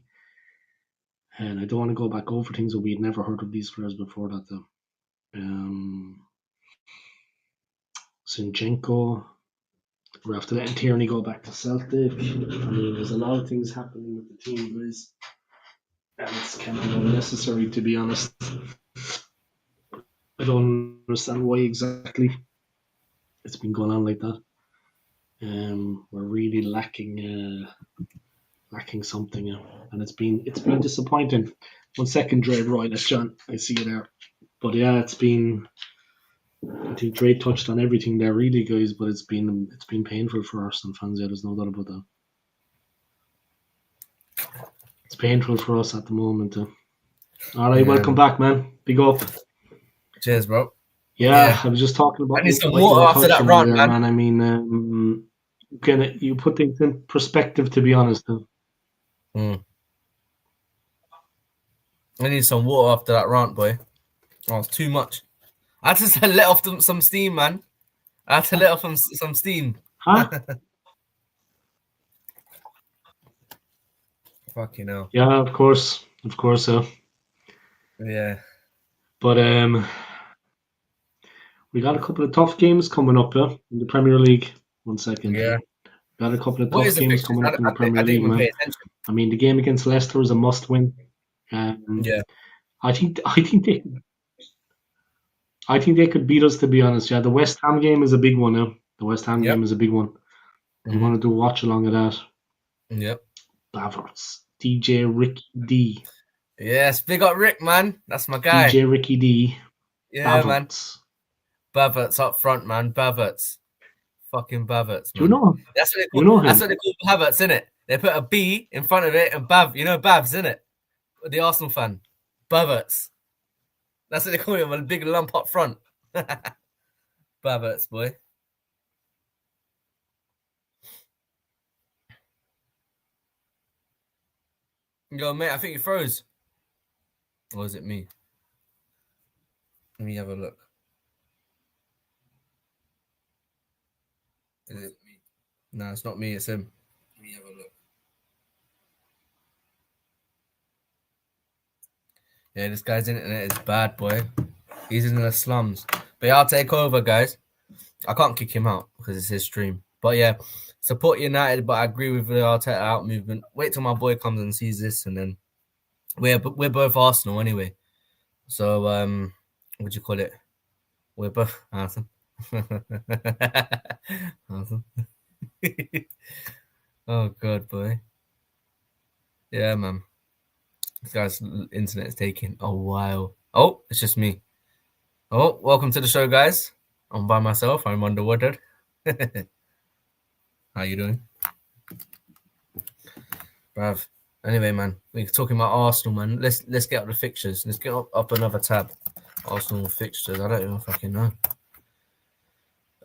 and I don't want to go back over things, but we had never heard of these players before that, though. Zinchenko, we're after letting Tierney go back to Celtic. I mean, there's a lot of things happening with the team, guys, and it's kind of unnecessary, to be honest. I don't understand why exactly it's been going on like that. We're really lacking something, and it's been disappointing. 1 second, Dre, right, that's John. I see you there, but yeah, it's been. I think Dre touched on everything there, really, guys. But it's been painful for Arsenal fans. Yeah, there's no doubt about that. It's painful for us at the moment. All right, Yeah. welcome back, man. Big up. Cheers, bro. Yeah, I was just talking about I need some Michael water after that Arteta rant, there, man. man. I mean, you put things in perspective, to be honest. I need some water after that rant, boy. Oh, it's too much. I had to let off some steam, man. I had to let off some steam. Huh? Fucking hell. Yeah, of course. Yeah. But we got a couple of tough games coming up in the Premier League. 1 second. Yeah. Got a couple of What tough is the games fixtures? coming up in the Premier I didn't League, even man. pay attention. I mean, the game against Leicester is a must-win. Yeah. I think they could beat us, to be honest. Yeah, the West Ham game is a big one. The West Ham Yep. game is a big one. You want to do a watch along of that? Yep. Baverts, DJ Ricky D. Yes, big up Rick, man. That's my guy. DJ Ricky D. Yeah, Baverts. man. Baverts up front, man. Baverts. Fucking Baverts, man. Do you know him? That's what they call. You know him? That's what they call Baverts, isn't it? They put a B in front of it and Bav. You know Bavs, isn't it? The Arsenal fan. Baverts. That's what they call him. A big lump up front. Baverts, boy. Yo, mate, I think you froze. Or is it me? Let me have a look. Is it me? No, it's not me. It's him. Let me have a look. Yeah, this guy's internet is bad, boy. He's in the slums. But yeah, I'll take over, guys. I can't kick him out because it's his stream. But yeah, support United. But I agree with the Arteta out movement. Wait till my boy comes and sees this, and then we're both Arsenal anyway. So what do you call it? We're both Arsenal. Arsenal. Oh god, boy. Yeah, man. This guy's internet is taking a while. Oh, it's just me. Oh, welcome to the show, guys. I'm by myself. I'm underwater. How you doing, bruv? Anyway, man, we're talking about Arsenal, man. Let's get up the fixtures. Let's get up another tab. Arsenal fixtures. I don't even fucking know.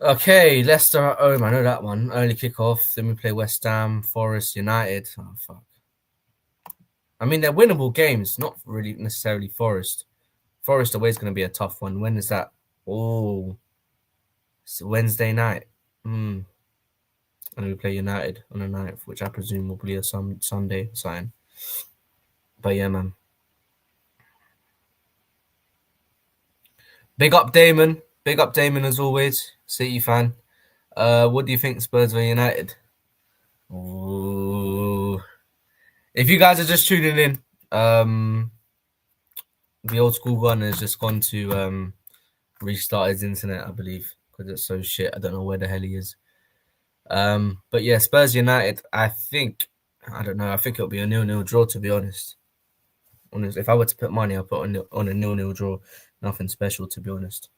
Okay, Leicester at home. I know that one. Early kickoff. Then we play West Ham, Forest, United. Oh fuck. I mean, they're winnable games. Not really necessarily Forest. Forest away is going to be a tough one. When is that? Oh, it's Wednesday night. And we play United on the 9th, which I presume will be a Sunday sign. But yeah, man. Big up Damon. Big up Damon as always. City fan. What do you think Spurs v United? Ooh. If you guys are just tuning in, the old school one has just gone to restart his internet, I believe, because it's so shit. I don't know where the hell he is. But yeah, Spurs United. I don't know. I think it'll be a 0-0 draw. To be honest, if I were to put money, I'll put on a 0-0 draw. Nothing special, to be honest.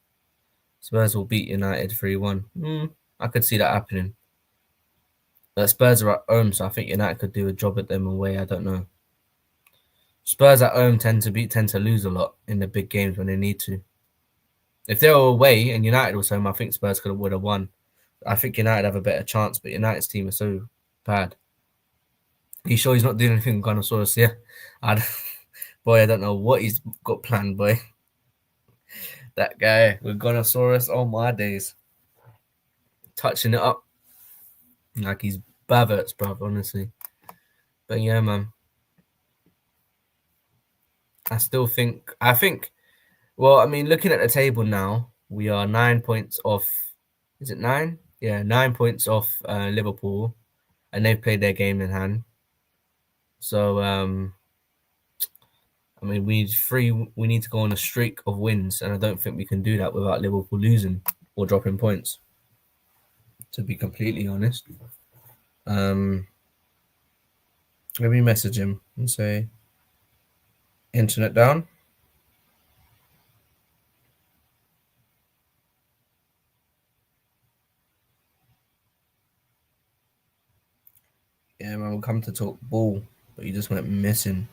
Spurs will beat United 3-1. I could see that happening. But Spurs are at home, so I think United could do a job at them away. I don't know. Spurs at home tend to lose a lot in the big games when they need to. If they were away and United was home, I think Spurs would have won. I think United have a better chance, but United's team is so bad. Are you sure he's not doing anything with Gunnosaurus? Yeah. Boy, I don't know what he's got planned, boy. That guy with Gunnosaurus, oh my days. Touching it up. Like he's Baverts, bruv, honestly. But yeah, man. I think, well, I mean, looking at the table now, we are 9 points off. Is it 9? Yeah, 9 points off Liverpool, and they've played their game in hand. So, I mean, we need to go on a streak of wins, and I don't think we can do that without Liverpool losing or dropping points. To be completely honest, let me message him and say, internet down. Yeah, man, we'll come to talk ball, but you just went missing.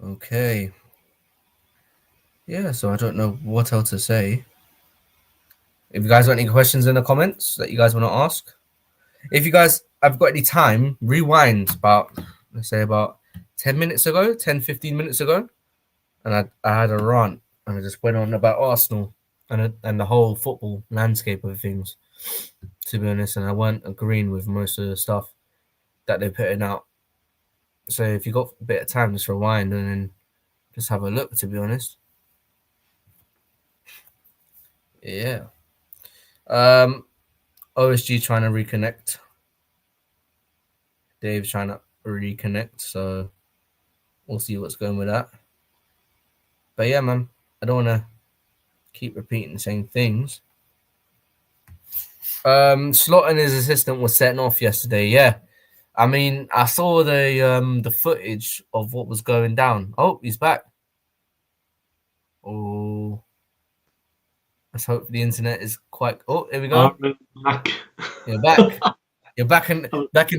Okay. Yeah, so I don't know what else to say. If you guys got any questions in the comments that you guys want to ask, if you guys have got any time, rewind about, let's say about 10 minutes ago, 10, 15 minutes ago, and I had a rant and I just went on about Arsenal and the whole football landscape of things, to be honest, and I weren't agreeing with most of the stuff that they're putting out. So if you got a bit of time, just rewind and then just have a look, to be honest. Yeah. OSG trying to reconnect. Dave's trying to reconnect, so we'll see what's going with that. But yeah, man, I don't want to keep repeating the same things. Slot and his assistant was setting off yesterday. Yeah, I mean, I saw the footage of what was going down. Oh, he's back. Oh, let's hope the internet is quite. Oh, here we go. Back. You're back. You're back in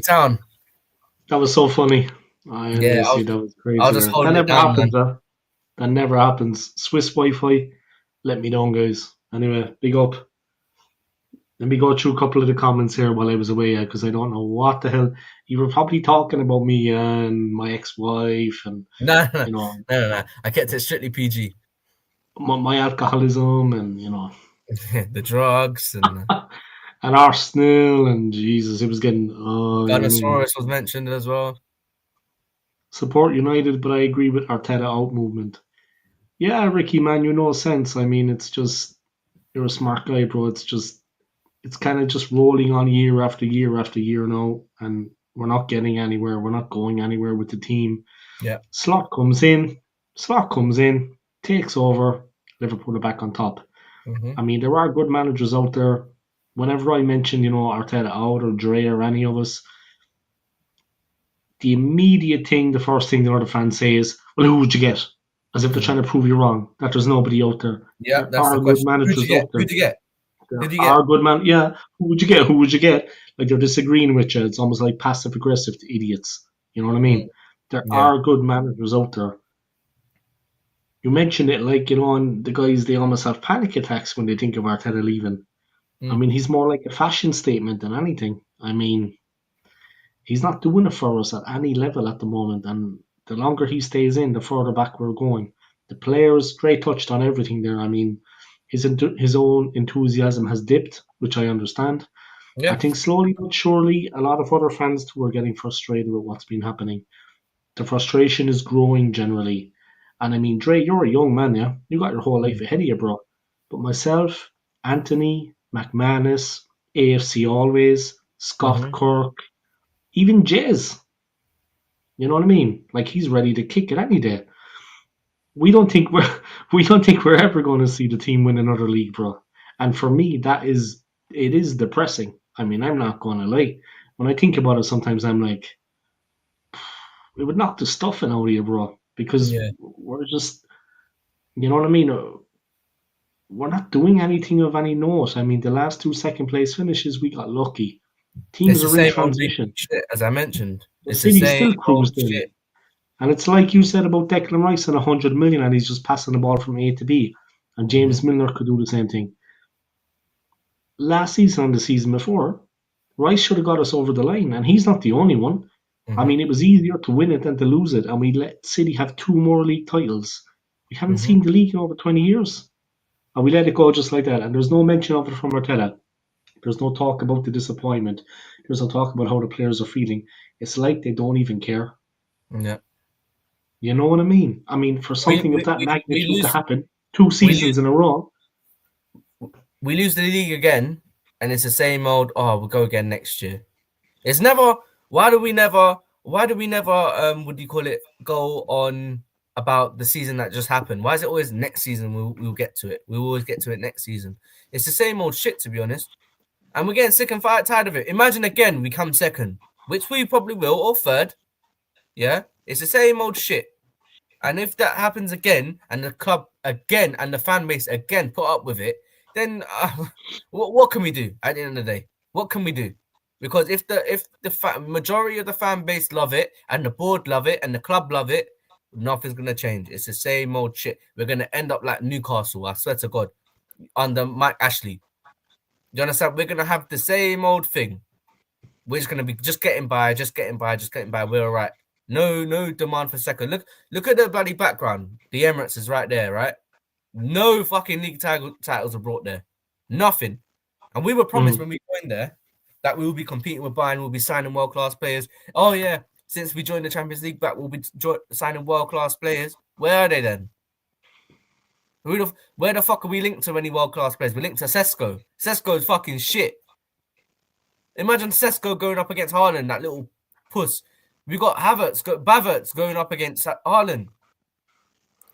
town. That was so funny. Yeah, That was crazy. I'll just hold That it never down, happens, man. huh? That never happens. Swiss Wi-Fi, let me know, guys. Anyway, big up. Let me go through a couple of the comments here while I was away, because I don't know what the hell. You were probably talking about me and my ex-wife and, No, no, you know, no, no, no. I kept it strictly PG. my alcoholism and, The drugs and and Arsenal and Jesus, it was getting, I mean, Gunnosaurus was mentioned as well. support United, but I agree with Arteta out movement. Yeah, Ricky, man, you know sense. I mean, it's just, you're a smart guy, bro. It's kind of just rolling on year after year after year now, and we're not getting anywhere. We're not going anywhere with the team. Yeah. Slot comes in, Slot comes in, takes over. Liverpool are back on top. Mm-hmm. I mean, there are good managers out there. Whenever I mention, Arteta out or Dre or any of us, the immediate thing, the first thing the other fans say is, "Well, who would you get?" As if they're trying to prove you wrong. That there's nobody out there. Yeah, There that's the are good question. Who'd you managers get? out there. Who'd you get? There Who'd you get? are good man. Yeah, who would you get? Who would you get? Like they're disagreeing with you. It's almost like passive aggressive to idiots. You know what I Mm, mean? There yeah. are good managers out there. You mentioned it like, and the guys, they almost have panic attacks when they think of Arteta leaving. I Mm, mean, he's more like a fashion statement than anything. I mean, he's not doing it for us at any level at the moment. And the longer he stays in, the further back we're going. The players, Gray touched on everything there. I mean, his own enthusiasm has dipped, which I understand. I yeah. think slowly but surely, a lot of other fans too are getting frustrated with what's been happening. The frustration is growing generally. And I mean, Dre, you're a young man, yeah? You got your whole life Mm, ahead of you, bro. But myself, Anthony, McManus, AFC Always, Scott mm-hmm. Kirk, even Jez, you know what I mean? Like he's ready to kick it any day. We don't think we're we don't think we're ever going to see the team win another league, bro. And for me, it is depressing. I mean, I'm not going to lie. When I think about it, sometimes I'm like, it would knock the stuffing out of you, bro, because Yeah. we're just, you know what I mean? We're not doing anything of any note. I mean, the last two second place finishes, we got lucky. It's Teams the are in same old transition. shit as I mentioned. The It's the City same still old cruised in. shit. And it's like you said about Declan Rice and 100 million, and he's just passing the ball from A to B. And Mm-hmm. James Milner could do the same thing. Last season and the season before, Rice should have got us over the line, and he's not the only one. I Mm-hmm. mean, it was easier to win it than to lose it, and we let City have two more league titles. We haven't Mm-hmm. seen the league in over 20 years, and we let it go just like that. And there's no mention of it from Arteta. There's no talk about the disappointment. There's no talk about how the players are feeling. It's like they don't even care. Yeah. You know what I mean? I mean, for We, something of we, that we, we magnitude to lose happen, two we seasons lose in a row. we lose the league again, and it's the same old. Oh, we'll go again next year. It's never. Why do we never? Why do we never? What do you call it? Go on about the season that just happened. Why is it always next season? We'll get to it. We'll always get to it next season. It's the same old shit, to be honest. And we're getting sick and tired of it. Imagine again we come second, which we probably will, or third. Yeah, it's the same old shit. And if that happens again, and the club again, and the fan base again put up with it, then what can we do at the end of the day? What can we do? Because if the majority of the fan base love it, and the board love it, and the club love it, nothing's gonna change. It's the same old shit. We're gonna end up like Newcastle. I swear to God, under Mike Ashley. Do you understand? We're gonna have the same old thing. We're just gonna be just getting by, just getting by, just getting by. We're all right. No demand for second. Look at the bloody background. The Emirates is right there, right? No fucking league titles are brought there. Nothing. And we were promised Mm. when we joined there that we will be competing with Bayern, we'll be signing world class players. Oh yeah, since we joined the Champions League back, we'll be signing world class players. Where are they then? Where the fuck are we linked to any world class players? We're linked to Sesko. Sesko's fucking shit. Imagine Sesko going up against Haaland, that little puss. We got Bavertz going up against Haaland,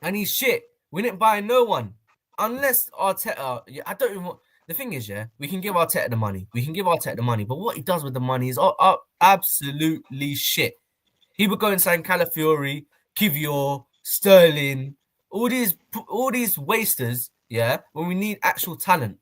and he's shit. We didn't buy no one, unless Arteta. Yeah, I don't even. The thing is, yeah, we can give Arteta the money. We can give Arteta the money, but what he does with the money is absolutely shit. He would go and sign Calafiori, Kivior, Sterling, all these wasters. Yeah, when we need actual talent.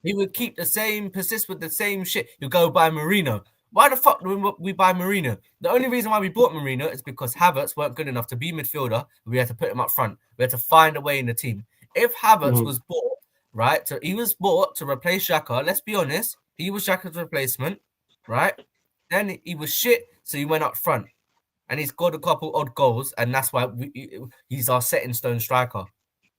He would persist with the same shit. You go buy Marino. Why the fuck do we buy Marino? The only reason why we bought Marino is because Havertz weren't good enough to be midfielder. We had to put him up front. We had to find a way in the team. If Havertz Mm. was bought right? So he was bought to replace Xhaka. Let's be honest, he was Xhaka's replacement, right? Then he was shit, so he went up front, and he's got a couple odd goals, and that's why he's our set in stone striker.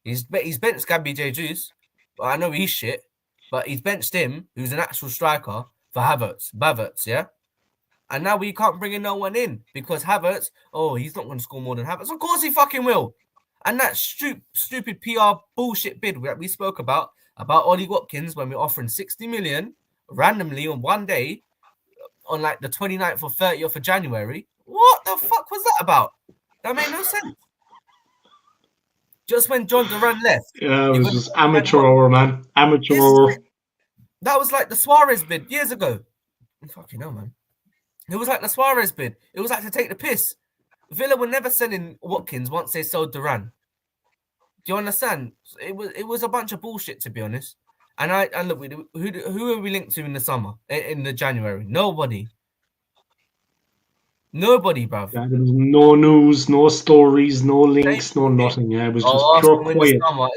He's benched Gabby Jesus, but I know he's shit, but he's benched him, who's an actual striker, for Havertz, yeah. And now we can't bring in no one in because Havertz, he's not going to score more than Havertz. Of course he fucking will. And that stupid PR bullshit bid that we spoke about Ollie Watkins when we're offering 60 million randomly on one day on like the 29th or 30th of January. What the fuck was that about? That made no sense. Just when John Duran left. Yeah, it was just amateur hour, man. Amateur hour. That was like the Suarez bid years ago. Fucking hell, man. It was like the Suarez bid. It was like to take the piss. Villa were never selling Watkins once they sold Duran. Do you understand? It was a bunch of bullshit, to be honest. And look, who are we linked to in the summer, in the January? Nobody, bruv. Yeah, there was no news, no stories, no links, no nothing. Yeah, it was just pure Arsenal in the quiet. summer.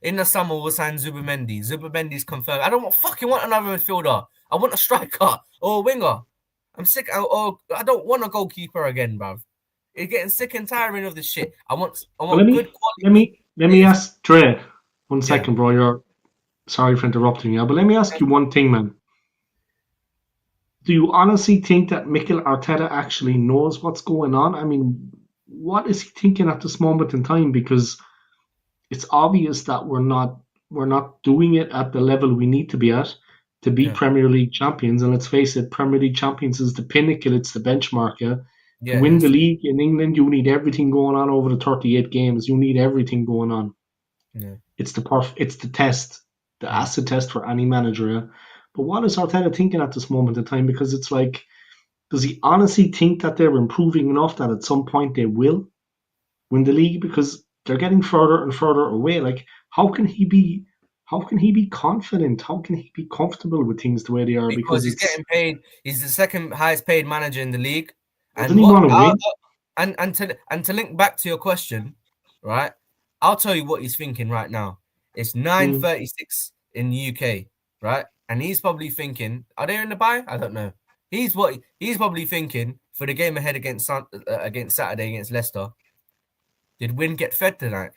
In the summer, we'll sign Zubimendi. Zubimendi's confirmed. I don't fucking want another midfielder. I want a striker or a winger. I'm sick. I don't want a goalkeeper again, bruv. It's getting sick and tiring of this shit. I want good quality. Let me ask Dre 1 second, bro. You're sorry for interrupting you, but let me ask you one thing, man. Do you honestly think that Mikel Arteta actually knows what's going on? I mean, what is he thinking at this moment in time? Because it's obvious that we're not doing it at the level we need to be at to be Premier League champions. And let's face it, Premier League champions is the pinnacle, it's the benchmark. To win the league in England, you need everything going on over the 38 games. You need everything going on. Yeah. It's the test, the acid test for any manager. Yeah? But what is Arteta thinking at this moment in time? Because it's like, does he honestly think that they're improving enough that at some point they will win the league? Because they're getting further and further away. Like, how can he be confident? How can he be comfortable with things the way they are? Because he's getting paid. He's the second highest paid manager in the league. Doesn't he want to win? And to link back to your question, right? I'll tell you what he's thinking right now. It's 9:36 in the UK, right? And he's probably thinking, are they in the bye? I don't know. He's probably thinking for the game ahead against Saturday against Leicester. Did Win get fed tonight?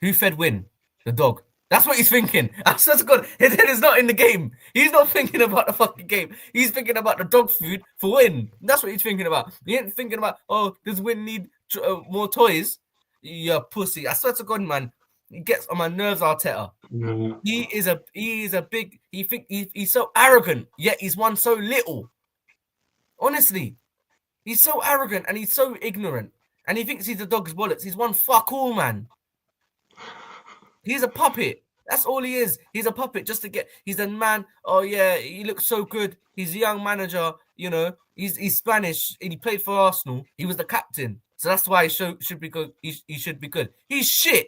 Who fed Win? The dog. That's what he's thinking. That's good. His head is not in the game. He's not thinking about the fucking game. He's thinking about the dog food for Win. That's what he's thinking about. He ain't thinking about, does Win need more toys? You pussy. I swear to God, man. He gets on my nerves, Arteta. No. He is a big. He's so arrogant, yet he's won so little. Honestly, he's so arrogant and he's so ignorant, and he thinks he's the dog's bullets. He's won fuck all, man. He's a puppet. That's all he is. He's a puppet just to get. He's a man. Oh yeah, he looks so good. He's a young manager. You know, he's Spanish. And he played for Arsenal. He was the captain, so that's why he should be good. He should be good. He's shit.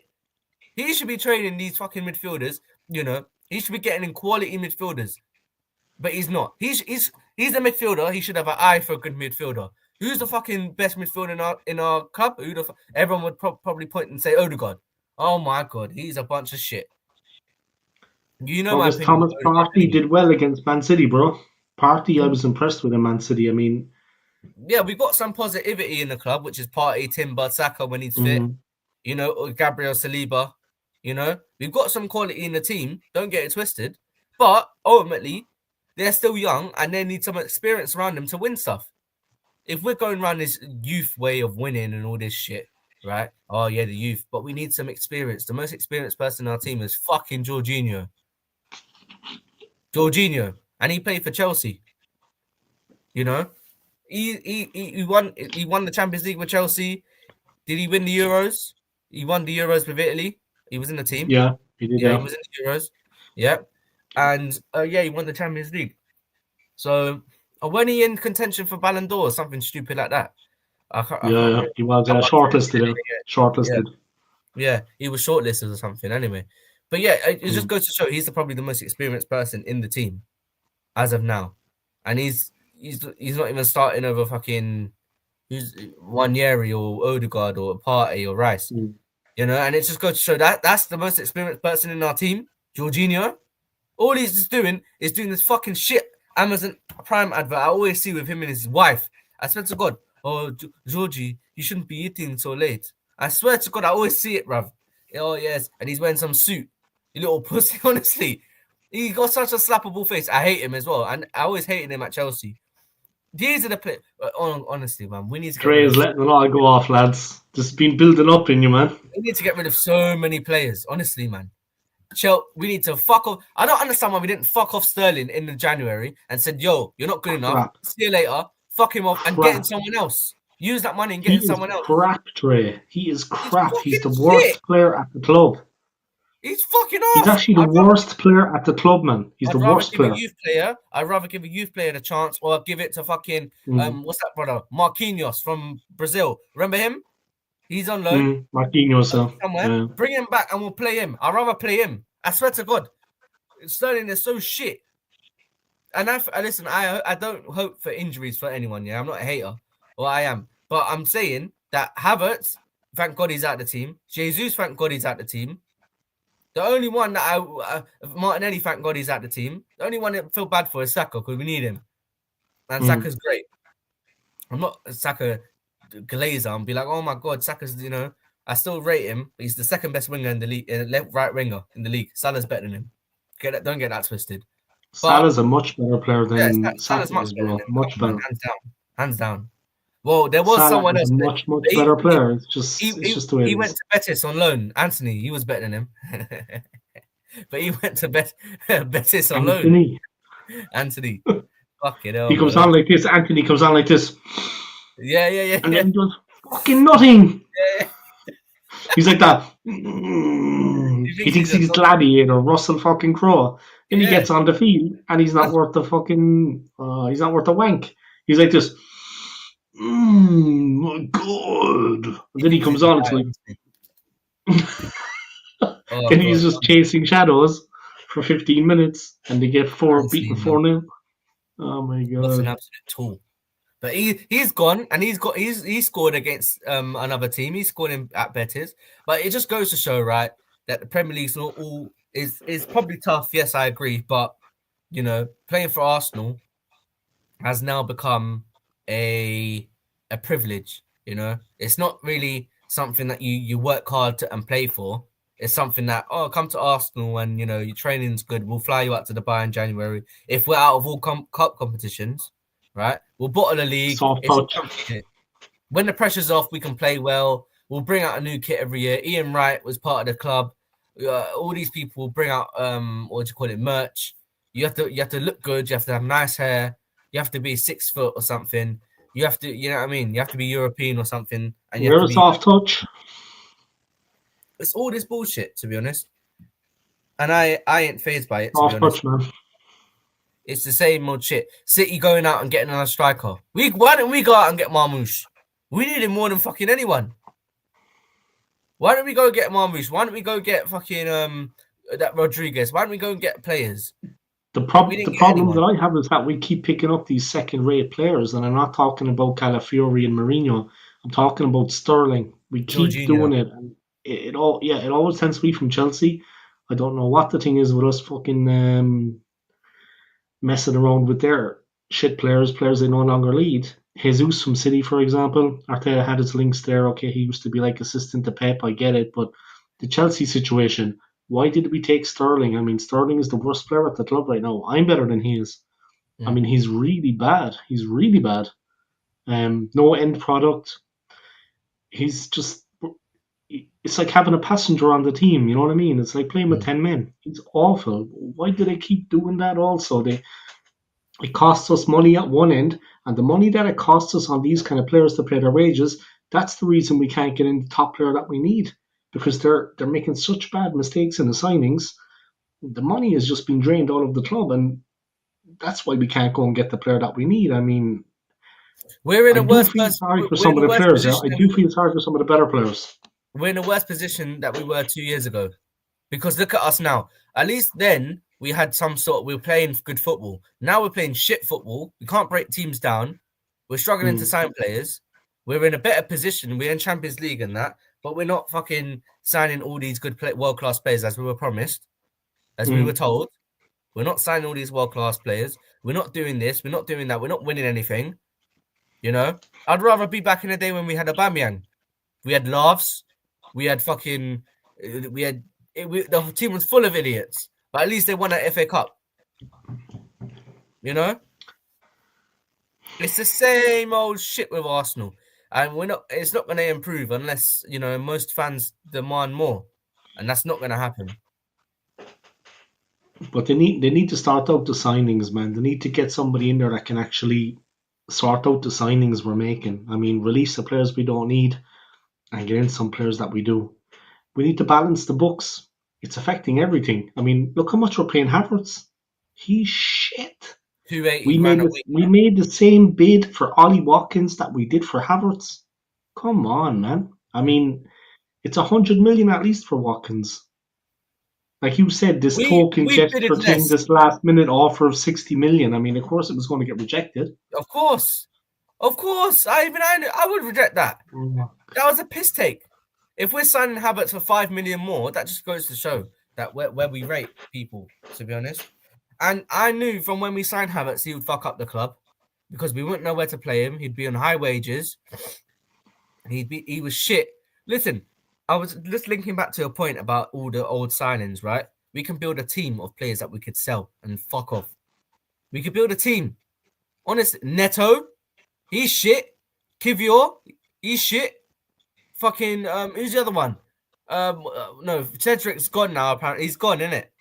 He should be training these fucking midfielders. You know, he should be getting in quality midfielders, but he's not. He's a midfielder. He should have an eye for a good midfielder. Who's the fucking best midfielder in our club? Everyone would probably point and say Odegaard. Oh my God, he's a bunch of shit. You know, Thomas Partey did well against Man City, bro. Partey, I was impressed with him, Man City. I mean, yeah, we've got some positivity in the club, which is Partey, Timber, Saka when he's fit. You know, Gabriel Saliba. You know, we've got some quality in the team. Don't get it twisted. But ultimately, they're still young and they need some experience around them to win stuff. If we're going around this youth way of winning and all this shit, right? Oh, yeah, the youth. But we need some experience. The most experienced person in our team is fucking Jorginho. And he played for Chelsea. You know? He won the Champions League with Chelsea. Did he win the Euros? He won the Euros with Italy. He was in the team. Yeah, he did. Yeah, he was in the Euros. Yeah. And he won the Champions League. So when he in contention for Ballon d'Or or something stupid like that? He was shortlisted. Shortlisted. Yeah, he was shortlisted or something anyway. But yeah, it just goes to show he's probably the most experienced person in the team as of now. And he's not even starting over fucking Wanyeri or Odegaard or Partey or Rice. You know, and it just goes to show that that's the most experienced person in our team. Jorginho. All he's just doing is doing this fucking shit Amazon Prime advert I always see with him and his wife. I swear to God. Oh, Georgie, you shouldn't be eating so late. I swear to God, I always see it, bruv. Oh, yes. And he's wearing some suit. You little pussy, honestly. He got such a slappable face. I hate him as well. And I always hated him at Chelsea. These are the players. Honestly, man, we need to get Dre rid is of. letting it all go off, lads. This has been building up in you, man. We need to get rid of so many players. Honestly, man. We need to fuck off. I don't understand why we didn't fuck off Sterling in January and said, "Yo, you're not good enough. Crap. See you later. Fuck him off and Crap. getting someone else. Use that money and He getting is someone else." crap, Dre. He is crap. He's He's the fucking worst shit. player at the club. He's fucking He's off. actually the worst player at the club, man. He's I'd the rather worst give a player. youth player. I'd rather give a youth player the chance, or give it to fucking what's that brother? Marquinhos from Brazil. Remember him? He's on loan Marquinhos, somewhere. yeah. Bring him back and we'll play him. I'd rather play him. I swear to God, Sterling is so shit. And listen, I don't hope for injuries for anyone. Yeah, I'm not a hater, or I am, but I'm saying that Havertz, thank God he's out the team. Jesus, thank God he's out the team. The only one that Martinelli, thank God he's out the team. The only one that I feel bad for is Saka because we need him, and Saka's great. I'm not a Saka glazer and be like, oh my God, Saka's, I still rate him. But he's the second best winger in the league, left right winger in the league. Salah's better than him. Don't get that twisted. Salah's a much better player than Salah's Saka much is, better bro. than him. Much better. Hands down. Well, there was Salah someone is else. a much better player. It's just the way it is. He went to Betis on loan. Anthony, he was better than him. But he went to Betis on loan. Anthony. Fucking hell. He comes on like this. Anthony comes on like this. Yeah. And then he does fucking nothing. Yeah. He's like that. He thinks he's Gladiator, Russell fucking Crowe. Then he gets on the field and he's not worth the fucking. He's not worth the wank. He's like this. My God. And then he comes on. It's like. Then he's just chasing shadows for 15 minutes and they get beaten 4-0. Oh my God. That's an absolute tool. But he's gone and he's scored against another team. He's scored at Betis. But it just goes to show, right, that the Premier League's all is probably tough. Yes, I agree. But playing for Arsenal has now become a privilege. It's not really something that you work hard to and play for. It's something that, come to Arsenal and, your training's good. We'll fly you out to Dubai in January. If we're out of all cup competitions, right? We'll bottle the league. When the pressure's off, we can play well. We'll bring out a new kit every year. Ian Wright was part of the club. All these people bring out, merch. You have to look good. You have to have nice hair. You have to be 6 foot or something. You have to, you know what I mean? You have to be European or something. And you're a soft touch. It's all this bullshit, to be honest. And I ain't phased by it, to soft be honest. Touch, man. It's the same old shit. City going out and getting another striker. Why don't we go out and get Marmoush? We need him more than fucking anyone. Why don't we go get Marmoush? Why don't we go get fucking that Rodriguez? Why don't we go and get players? The problem that I have is that we keep picking up these second-rate players, and I'm not talking about Calafiori and Mourinho. I'm talking about Sterling. We keep doing it, and it always tends to be from Chelsea. I don't know what the thing is with us fucking messing around with their shit players they no longer lead. Jesus from City, for example, Arteta had his links there. Okay, he used to be like assistant to Pep, I get it, but the Chelsea situation, why did we take Sterling? I mean, Sterling is the worst player at the club right now. I'm better than he is. I mean, he's really bad. No end product. He's just, it's like having a passenger on the team, you know what I mean? It's like playing with 10 men. It's awful. Why do they keep doing that also? It costs us money at one end, and the money that it costs us on these kind of players to pay their wages, that's the reason we can't get in the top player that we need, because they're making such bad mistakes in the signings. The money is just being drained out of the club, and that's why we can't go and get the player that we need. I mean, we're in a worse position. I do feel sorry for some of the better players. We're in a worse position that we were 2 years ago, because look at us now. At least then we had we were playing good football. Now we're playing shit football. We can't break teams down. We're struggling to sign players. We're in a better position. We're in Champions League and that, but we're not fucking signing all these good world-class players as we were promised. as we were told. We're not signing all these world-class players. We're not doing this. We're not doing that. We're not winning anything. You know, I'd rather be back in the day when we had Aubameyang. We had laughs. We had fucking. The team was full of idiots, but at least they won an FA Cup. You know, it's the same old shit with Arsenal, and we're not. It's not going to improve unless most fans demand more, and that's not going to happen. But they need to start out the signings, man. They need to get somebody in there that can actually sort out the signings we're making. I mean, release the players we don't need and get in some players that we do. We need to balance the books. It's affecting everything. I mean, look how much we're paying Havertz. He's shit. 280 grand a week. We made the same bid for Ollie Watkins that we did for Havertz. Come on, man. I mean, it's 100 million at least for Watkins. Like you said, this token gesture thing, this last minute offer of 60 million. I mean, of course it was going to get rejected. Of course. I would reject that. That was a piss take. If we're signing Havertz for 5 million more, that just goes to show that where we rate people, to be honest. And I knew from when we signed Havertz, he would fuck up the club because we wouldn't know where to play him. He'd be on high wages. He was shit. Listen, I was just linking back to a point about all the old signings, right? We can build a team of players that we could sell and fuck off. We could build a team. Honestly, Neto, he's shit. Kivior, he's shit. Fucking, who's the other one? No, Cedric's gone now, apparently. He's gone, isn't it?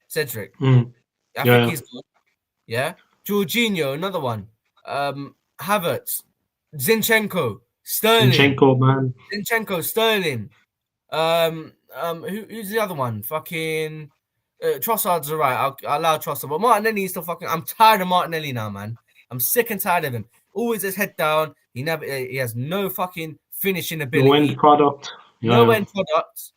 Cedric. I think he's gone. Yeah. Jorginho, another one. Havertz, Zinchenko, Sterling. Zinchenko, Sterling. Who's the other one? Fucking Trossard's alright. I'll allow Trossard, but Martinelli is still fucking. I'm tired of Martinelli now, man. I'm sick and tired of him. Always his head down. He has no fucking finishing ability. No end product. No end product.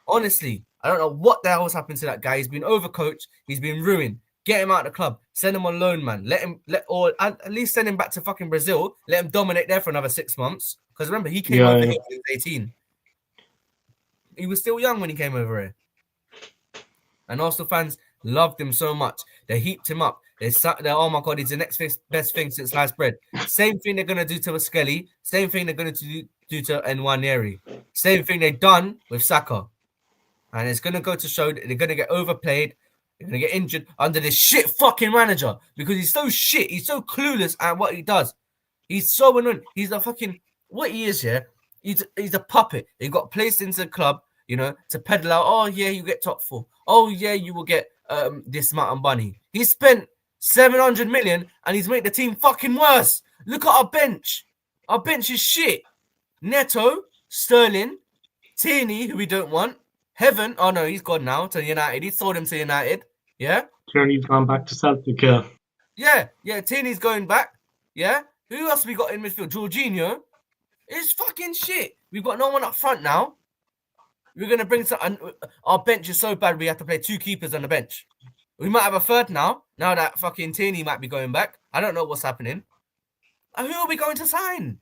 Honestly, I don't know what the hell has happened to that guy. He's been overcoached. He's been ruined. Get him out of the club. Send him on loan, man. At least send him back to fucking Brazil. Let him dominate there for another 6 months. Because remember, he came over here when he was 18. He was still young when he came over here. And Arsenal fans loved him so much. They heaped him up. They're, oh my God, he's the next best thing since sliced bread. Same thing they're going to do to Skelly. Same thing they're going to do to Nwaneri. Same thing they've done with Saka. And it's going to go to show that they're going to get overplayed. They're going to get injured under this shit fucking manager. Because he's so shit. He's so clueless at what he does. He's so annoying. He's a fucking... What he is here, he's a puppet. He got placed into the club, to peddle out, oh yeah, you get top 4. Oh yeah, you will get this amount of money. He spent 700 million and he's made the team fucking worse. Look at our bench. Our bench is shit. Neto, Sterling, Tierney, who we don't want. Heaven, oh no, he's gone now to United. He sold him to United. Yeah. Tierney's gone back to Celtic. Yeah. Tierney's going back. Yeah. Who else we got in midfield? Jorginho. It's fucking shit. We've got no one up front now. We're going to bring some... Our bench is so bad, we have to play 2 keepers on the bench. We might have a third now that fucking Tierney might be going back. I don't know what's happening. Who are we going to sign?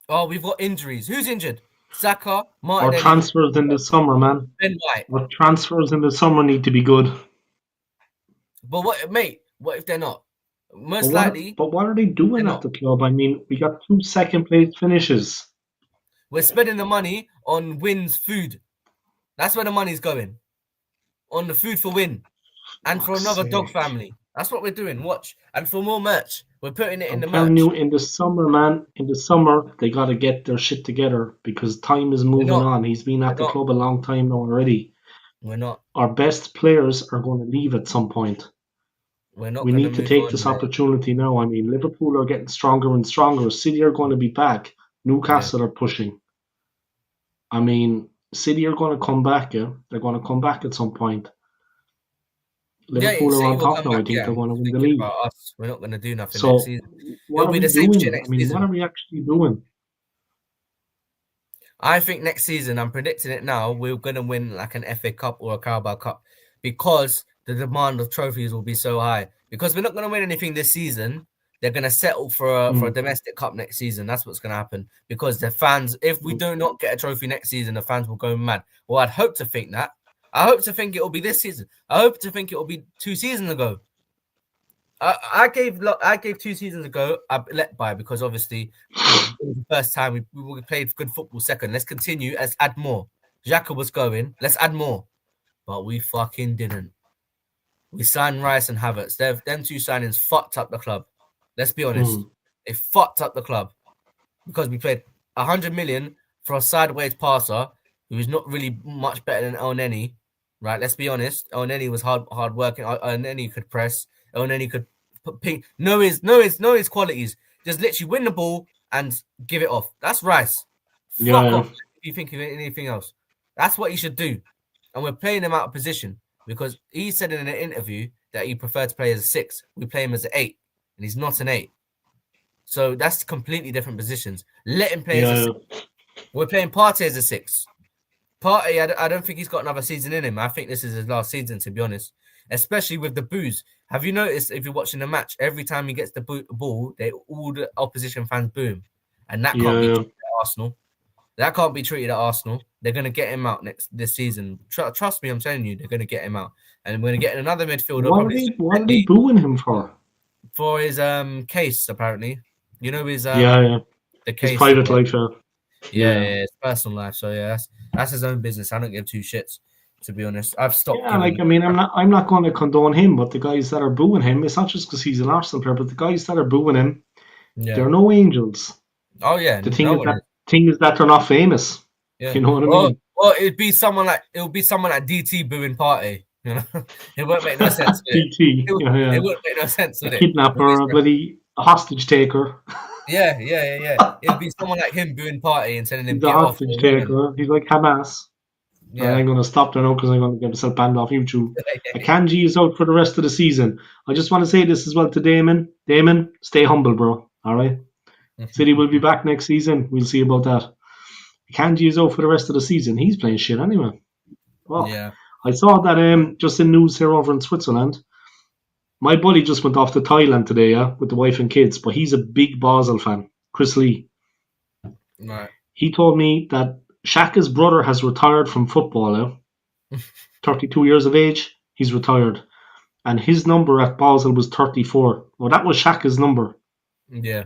Oh, we've got injuries. Who's injured? Saka, Martinelli. Our transfers in the summer, man. Ben White. Our transfers in the summer need to be good. But what if they're not? Most likely. But what are they doing at the club? I mean, we got 2 second-place finishes. We're spending the money on Wynn's food. That's where the money's going. On the food for Wynn. And for another dog family. That's what we're doing. Watch. And for more merch. We're putting it in the merch. I'm telling you, in the summer, man, they got to get their shit together because time is moving on. He's been at the club a long time now already. We're not. Our best players are going to leave at some point. We need to take this opportunity now. I mean, Liverpool are getting stronger and stronger. City are going to be back. Newcastle are pushing. I mean, City are going to come back, yeah? They're going to come back at some point. Liverpool are on top now. I think they're going to win the league. We're not going to do nothing next season. What are we doing? I mean, what are we actually doing? I think next season, I'm predicting it now, we're going to win like an FA Cup or a Carabao Cup because the demand of trophies will be so high. Because we're not going to win anything this season, they're going to settle for a domestic cup next season. That's what's going to happen. Because the fans, if we do not get a trophy next season, the fans will go mad. Well, I'd hope to think that. I hope to think it will be this season. I hope to think it will be 2 seasons ago. I gave 2 seasons ago. I let by because obviously it was the first time we played good football. Second, let's continue. Let's add more. Xhaka was going. Let's add more, but we fucking didn't. We signed Rice and Havertz. Them two signings fucked up the club. Let's be honest. They fucked up the club because we paid 100 million for a sideways passer who is not really much better than Elneny. Right? Let's be honest. Elneny was hard working. Elneny could press. Elneny could ping. Know his qualities. Just literally win the ball and give it off. That's Rice. Yeah, Fuck yeah. off if you think of anything else. That's what he should do. And we're playing him out of position because he said in an interview that he preferred to play as a 6. We play him as an 8, and he's not an 8. So that's completely different positions. Let him play as a 6. We're playing Partey as a 6. Partey, I don't think he's got another season in him. I think this is his last season, to be honest. Especially with the boos. Have you noticed if you're watching the match, every time he gets the ball, all the opposition fans boo him, and that can't be treated at Arsenal. That can't be treated at Arsenal. They're going to get him out this season. Trust me, I'm telling you, they're going to get him out, and we're going to get another midfielder. What are they booing him for? For his case, apparently. You know his the case. His private life. Yeah, his personal life. So yeah, that's his own business. I don't give 2 shits, to be honest. I've stopped. Yeah, I'm not going to condone him, but the guys that are booing him, it's not just because he's an Arsenal player, but the guys that are booing him, they're no angels. Oh yeah. The thing is that they're not famous. Yeah. You know what I mean? Well, it'll be someone like DT booing Partey. You know, it won't make no sense. DT. It won't make no sense. A kidnapper, a bloody hostage taker. Yeah. It'll be someone like him booing Partey and telling him the hostage taker. He's like Hamas. Yeah. I'm going to stop there now because I'm going to get myself banned off YouTube. Akanji is out for the rest of the season. I just want to say this as well to Damon. Damon, stay humble, bro. All right? City will be back next season. We'll see about that. Akanji is out for the rest of the season. He's playing shit anyway. Well, yeah. I saw that just in news here over in Switzerland. My buddy just went off to Thailand today, with the wife and kids, but he's a big Basel fan. Chris Lee. Right. He told me that Xhaka's brother has retired from football 32 years of age, he's retired. And his number at Basel was 34. Well, that was Xhaka's number. Yeah.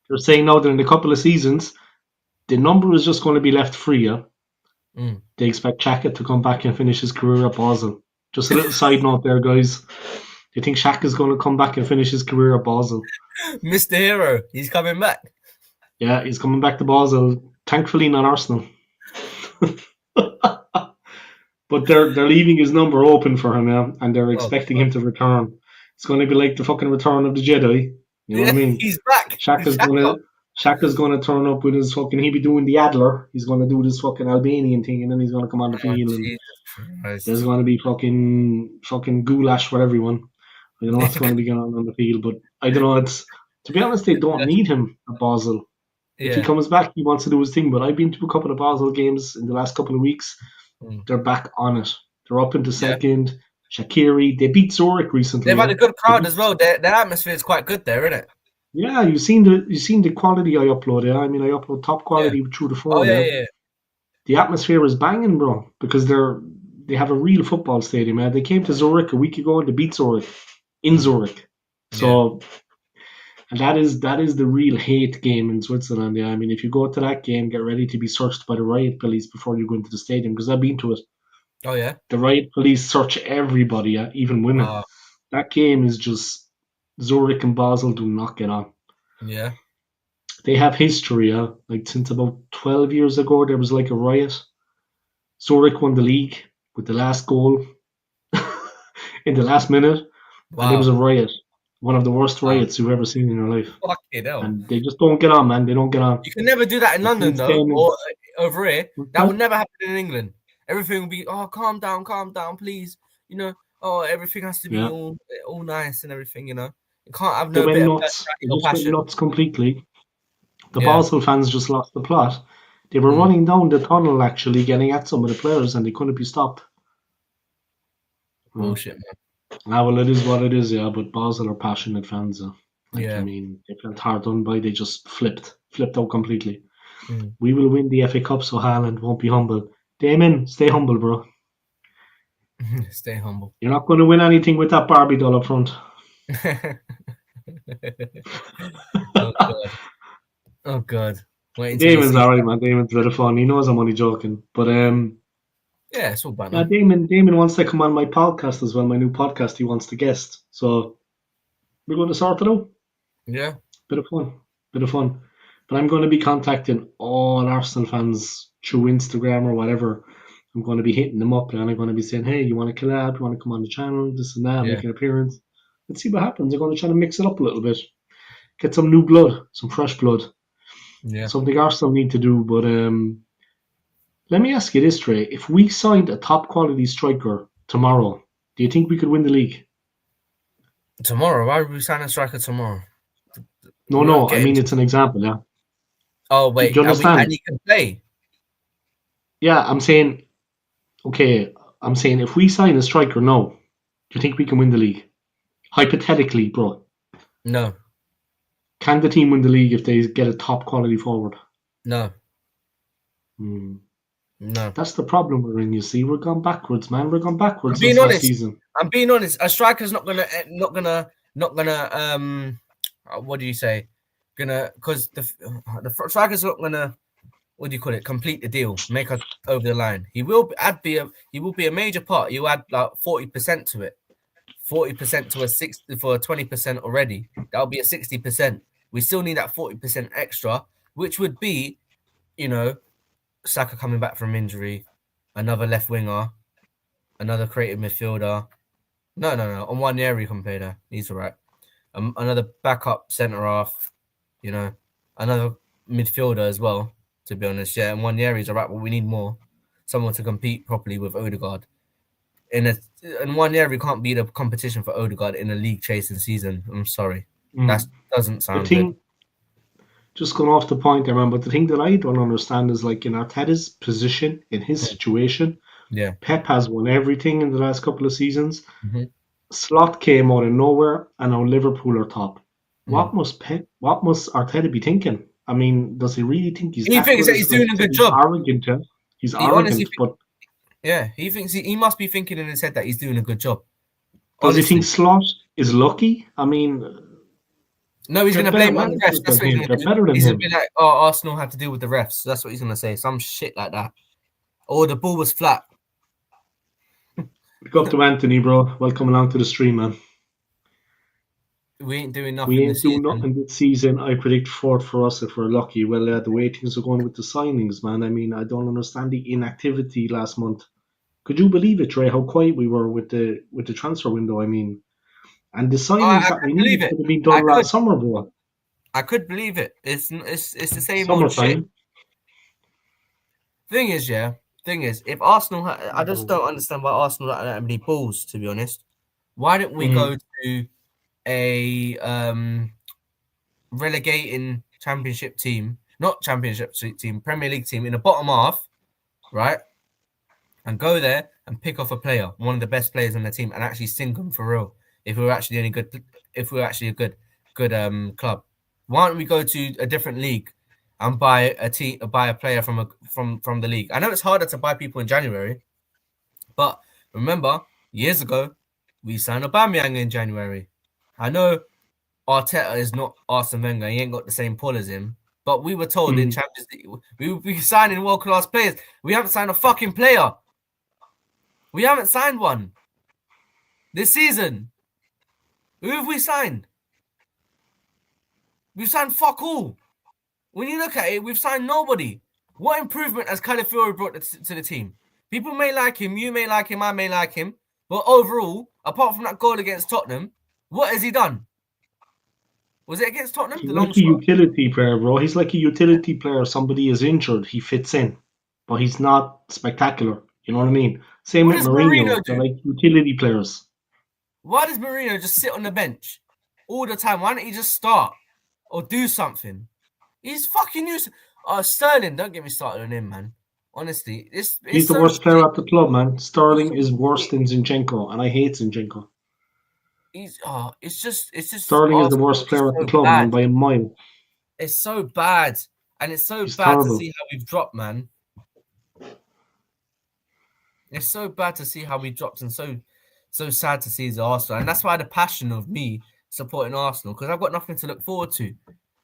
They're saying now that in a couple of seasons, the number is just going to be left free. They expect Xhaka to come back and finish his career at Basel. Just a little side note there, guys. Do you think Xhaka's going to come back and finish his career at Basel? Mr. Hero, he's coming back. Yeah, he's coming back to Basel. Thankfully, not Arsenal. But they're leaving his number open for him, and they're expecting him to return. It's going to be like the fucking return of the Jedi. You know what I mean? He's back. Xhaka's going to turn up with his fucking. He'll be doing the Adler. He's going to do this fucking Albanian thing, and then he's going to come on the field. And there's going to be fucking goulash for everyone. I don't know what's going to be going on the field, but I don't know. To be honest, they don't need him at Basel. If he comes back, he wants to do his thing. But I've been to a couple of Basel games in the last couple of weeks. They're back on it. They're up into second. Shaqiri, they beat Zurich recently. They've had a good crowd as well. Their atmosphere is quite good there, isn't it? Yeah, you've seen the quality I upload. I mean, I upload top quality through the phone. Yeah. The atmosphere is banging, bro, because they have a real football stadium. They came to Zurich a week ago and they beat Zurich in Zurich. So, and that is the real hate game in Switzerland. Yeah, I mean, if you go to that game, get ready to be searched by the riot police before you go into the stadium, because I've been to it. Oh yeah. The riot police search everybody, even women. That game is just Zurich and Basel do not get on. Yeah. They have history, like since about 12 years ago, there was like a riot. Zurich won the league with the last goal in the last minute. Wow. And there was a riot. One of the worst riots you've ever seen in your life. Fucking hell. And they just don't get on, man. They don't get on. You can never do that in London, though, or over here. That would never happen in England. Everything will be, calm down, please. You know, everything has to be all nice and everything, you know. You can't have no bit of passion. Went nuts completely. The Basel fans just lost the plot. They were running down the tunnel, actually, getting at some of the players, and they couldn't be stopped. Bullshit, man. Well, it is what it is, but Basel are passionate fans. I mean, they felt hard done by. They just flipped out completely. We will win the FA Cup, so Haaland won't be humble. Damon, stay humble, bro. Stay humble. You're not going to win anything with that Barbie doll up front. Oh god. Oh god. Wait until you Damon's see. alright, man. Damon's a bit of fun. He knows I'm only joking. But Yeah, it's all yeah, banter. Damon wants to come on my podcast as well, my new podcast he wants to guest. So we're going to sort it out. Yeah. Bit of fun. Bit of fun. But I'm going to be contacting all Arsenal fans through Instagram or whatever. I'm going to be hitting them up and I'm going to be saying, hey, you want to collab? You want to come on the channel? This and that, Yeah. make an appearance. Let's see what happens. I'm going to try to mix it up a little bit. Get some new blood, some fresh blood. Yeah. Something Arsenal need to do. But let me ask you this, Trey. If we signed a top quality striker tomorrow, do you think we could win the league? Tomorrow, why would we sign a striker tomorrow? No, We won't no. I get mean, him. it's an example, yeah. Oh Do wait, you and understand? he can play. Yeah, I'm saying, okay, I'm saying if we sign a striker now, do you think we can win the league? Hypothetically, bro. No, Can the team win the league if they get a top quality forward? no, Hmm. no. That's the problem we're in, you see. We're gone backwards, man. We're gone I'm backwards being since last honest. season. I'm being honest. A striker's not gonna. What do you say? Gonna because the striker's not gonna. What do you call it? Complete the deal, make us over the line. He will he will be a major part. You add like 40% to it, 40% to a 60 for 20% already. That'll be a 60%. We still need that 40% extra, which would be, you know, Saka coming back from injury, another left winger, another creative midfielder. No. On one year we can play there. He's all right. Another backup centre half, you know, another midfielder as well. To be honest, yeah. And one year he's all right, but we need more. Someone to compete properly with Odegaard. In one year we can't beat a competition for Odegaard in a league chasing season. I'm sorry, that Hmm. doesn't The sound good. thing, just going off the point there, man, but the thing that I don't understand is like in Arteta's position, in his situation, Yeah. Pep has won everything in the last couple of seasons. Mm-hmm. Slot came out of nowhere, and now Liverpool are top. Mm. What must Arteta be thinking? I mean, does he really think he's He that thinks good? that As he's like doing a good he's job. arrogant, yeah? He's He honestly, arrogant, but yeah, he thinks he must be thinking in his head that he's doing a good job. does he think Honestly, Slot is lucky? I mean, no, he's they're gonna better blame it on the refs. managers That's than what he's him. gonna They're do. better than He's gonna be him. like, "Oh, Arsenal have to deal with the refs." That's what he's gonna say. Some shit like that. Or the ball was flat. Pick up to Anthony, bro. Welcome along to the stream, man. We ain't doing We nothing this ain't doing season. nothing this season. I predict fourth for us if we're lucky. Well, the way things are going with the signings, man. I mean, I don't understand the inactivity last month. Could you believe it, Trey? How quiet we were with the transfer window. I mean, and the signings I that could we believe needed it. could have been I done could. last summer, bro. I could believe it. It's the same old shit. Summertime. Thing is, yeah. Thing is, if Arsenal, I just don't understand why Arsenal don't have any balls. To be honest, why don't we Mm-hmm. go to a relegating championship team, not championship team, Premier League team in the bottom half, right? And go there and pick off a player, one of the best players on the team, and actually sink them for real. If we were actually any good, if we were actually a good club, why don't we go to a different league and buy a player from the league? I know it's harder to buy people in January, but remember years ago we signed Aubameyang in January. I know Arteta is not Arsene Wenger; he ain't got the same pull as him. But we were told in Mm-hmm. Champions League we signing world class players. We haven't signed a fucking player. We haven't signed one this season. Who have we signed? We've signed fuck all. When you look at it, we've signed nobody. What improvement has Calafiori brought to the team? People may like him, you may like him, I may like him. But overall, apart from that goal against Tottenham, what has he done? Was it against Tottenham? He's The long like a shot? utility player, bro. He's like a utility player. Somebody is injured, he fits in, but he's not spectacular. You know what I mean? Same What with does Marino Mourinho. They're do? like utility players. Why does Marino just sit on the bench all the time? Why don't he just start or do something? He's fucking useless. Oh, Sterling, don't get me started on him, man. Honestly, it's He's the so worst player shit. at the club, man. He's Sterling so is worse shit. than Zinchenko, and I hate Zinchenko. It's just Sterling is the Arsenal worst are just player at the so club, man, bad. by a mile. It's so bad, and it's so He's bad to terrible. see how we've dropped, man. It's so bad to see how we dropped, and so sad to see the Arsenal, and that's why the passion of me supporting Arsenal, because I've got nothing to look forward to.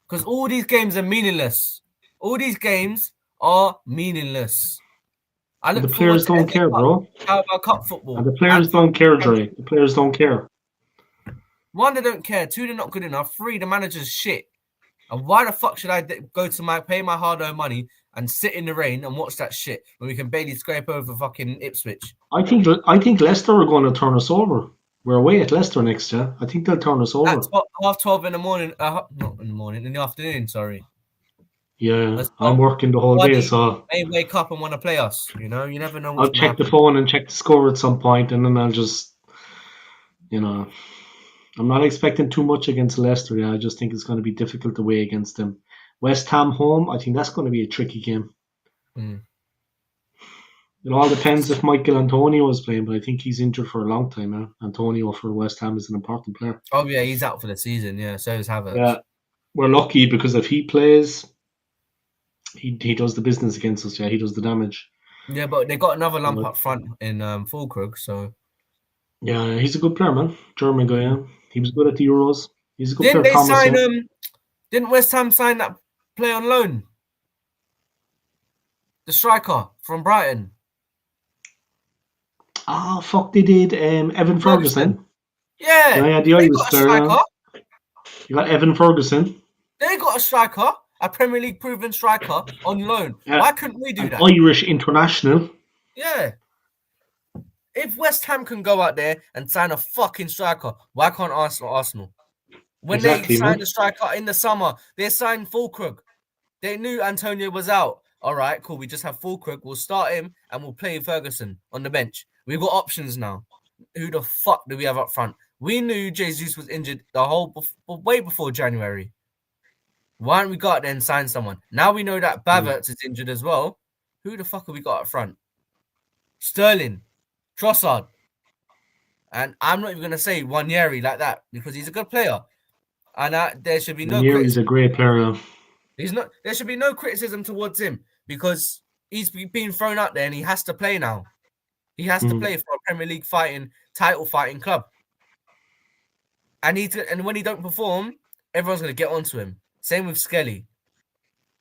Because all these games are meaningless. All these games are meaningless. I And the look forward players to don't FA care, Cup, bro. Carabao Cup And football, the players and don't care, Champions Dre. League. The players don't care. One, they don't care. Two, they're not good enough. Three, the manager's shit. And why the fuck should I go to pay my hard-earned money and sit in the rain and watch that shit when we can barely scrape over fucking Ipswich? I think Leicester are going to turn us over. We're away at Leicester next year. I think they'll turn us At over. 12 in the morning, not in the morning, in the afternoon. Sorry, Yeah, as I'm well, working the whole day, Buddy so may wake up and want to play us. You never know what's I'll gonna check the happen. phone and check the score at some point, and then I'll just, you know, I'm not expecting too much against Leicester. Yeah, I just think it's going to be difficult away against them. West Ham home, I think that's going to be a tricky game. Mm. It all depends if Michael Antonio is playing, but I think he's injured for a long time now. Antonio for West Ham is an important player. Oh yeah, he's out for the season. Yeah, so is Yeah, Havertz. we're lucky because if he plays, he does the business against us. Yeah, he does the damage. Yeah, but they got another lump But up front in Fulkrug, so yeah, he's a good player, man. German guy. Yeah, he was good at the Euros. He's a good didn't player. they Thomas. sign Yeah. Didn't West Ham sign that play on loan? The striker from Brighton. Ah, fuck, they did. Evan Ferguson. Ferguson. Yeah, Yeah, yeah, the they Irish got a player. Yeah. striker. You got Evan Ferguson. They got a striker, a Premier League proven striker on loan. Yeah, Why couldn't we do an that? Irish international. Yeah. If West Ham can go out there and sign a fucking striker, why can't Arsenal? When they Exactly, signed man. a striker in the summer, they signed Fulkrug. They knew Antonio was out. All right, cool. We just have Fulkrug. We'll start him and we'll play Ferguson on the bench. We've got options now. Who the fuck do we have up front? We knew Jesus was injured way before January. Why don't we go out there and sign someone? Now we know that Bavertz is injured as well. Who the fuck have we got up front? Sterling, Trossard. And I'm not even going to say Wanyeri like that because he's a good player. And there should be no Ranieri's a criticism. great player. There should be no criticism towards him because he's being thrown out there and he has to play now. He has to play for a Premier League title fighting club. And when he don't perform, everyone's going to get onto him. Same with Skelly.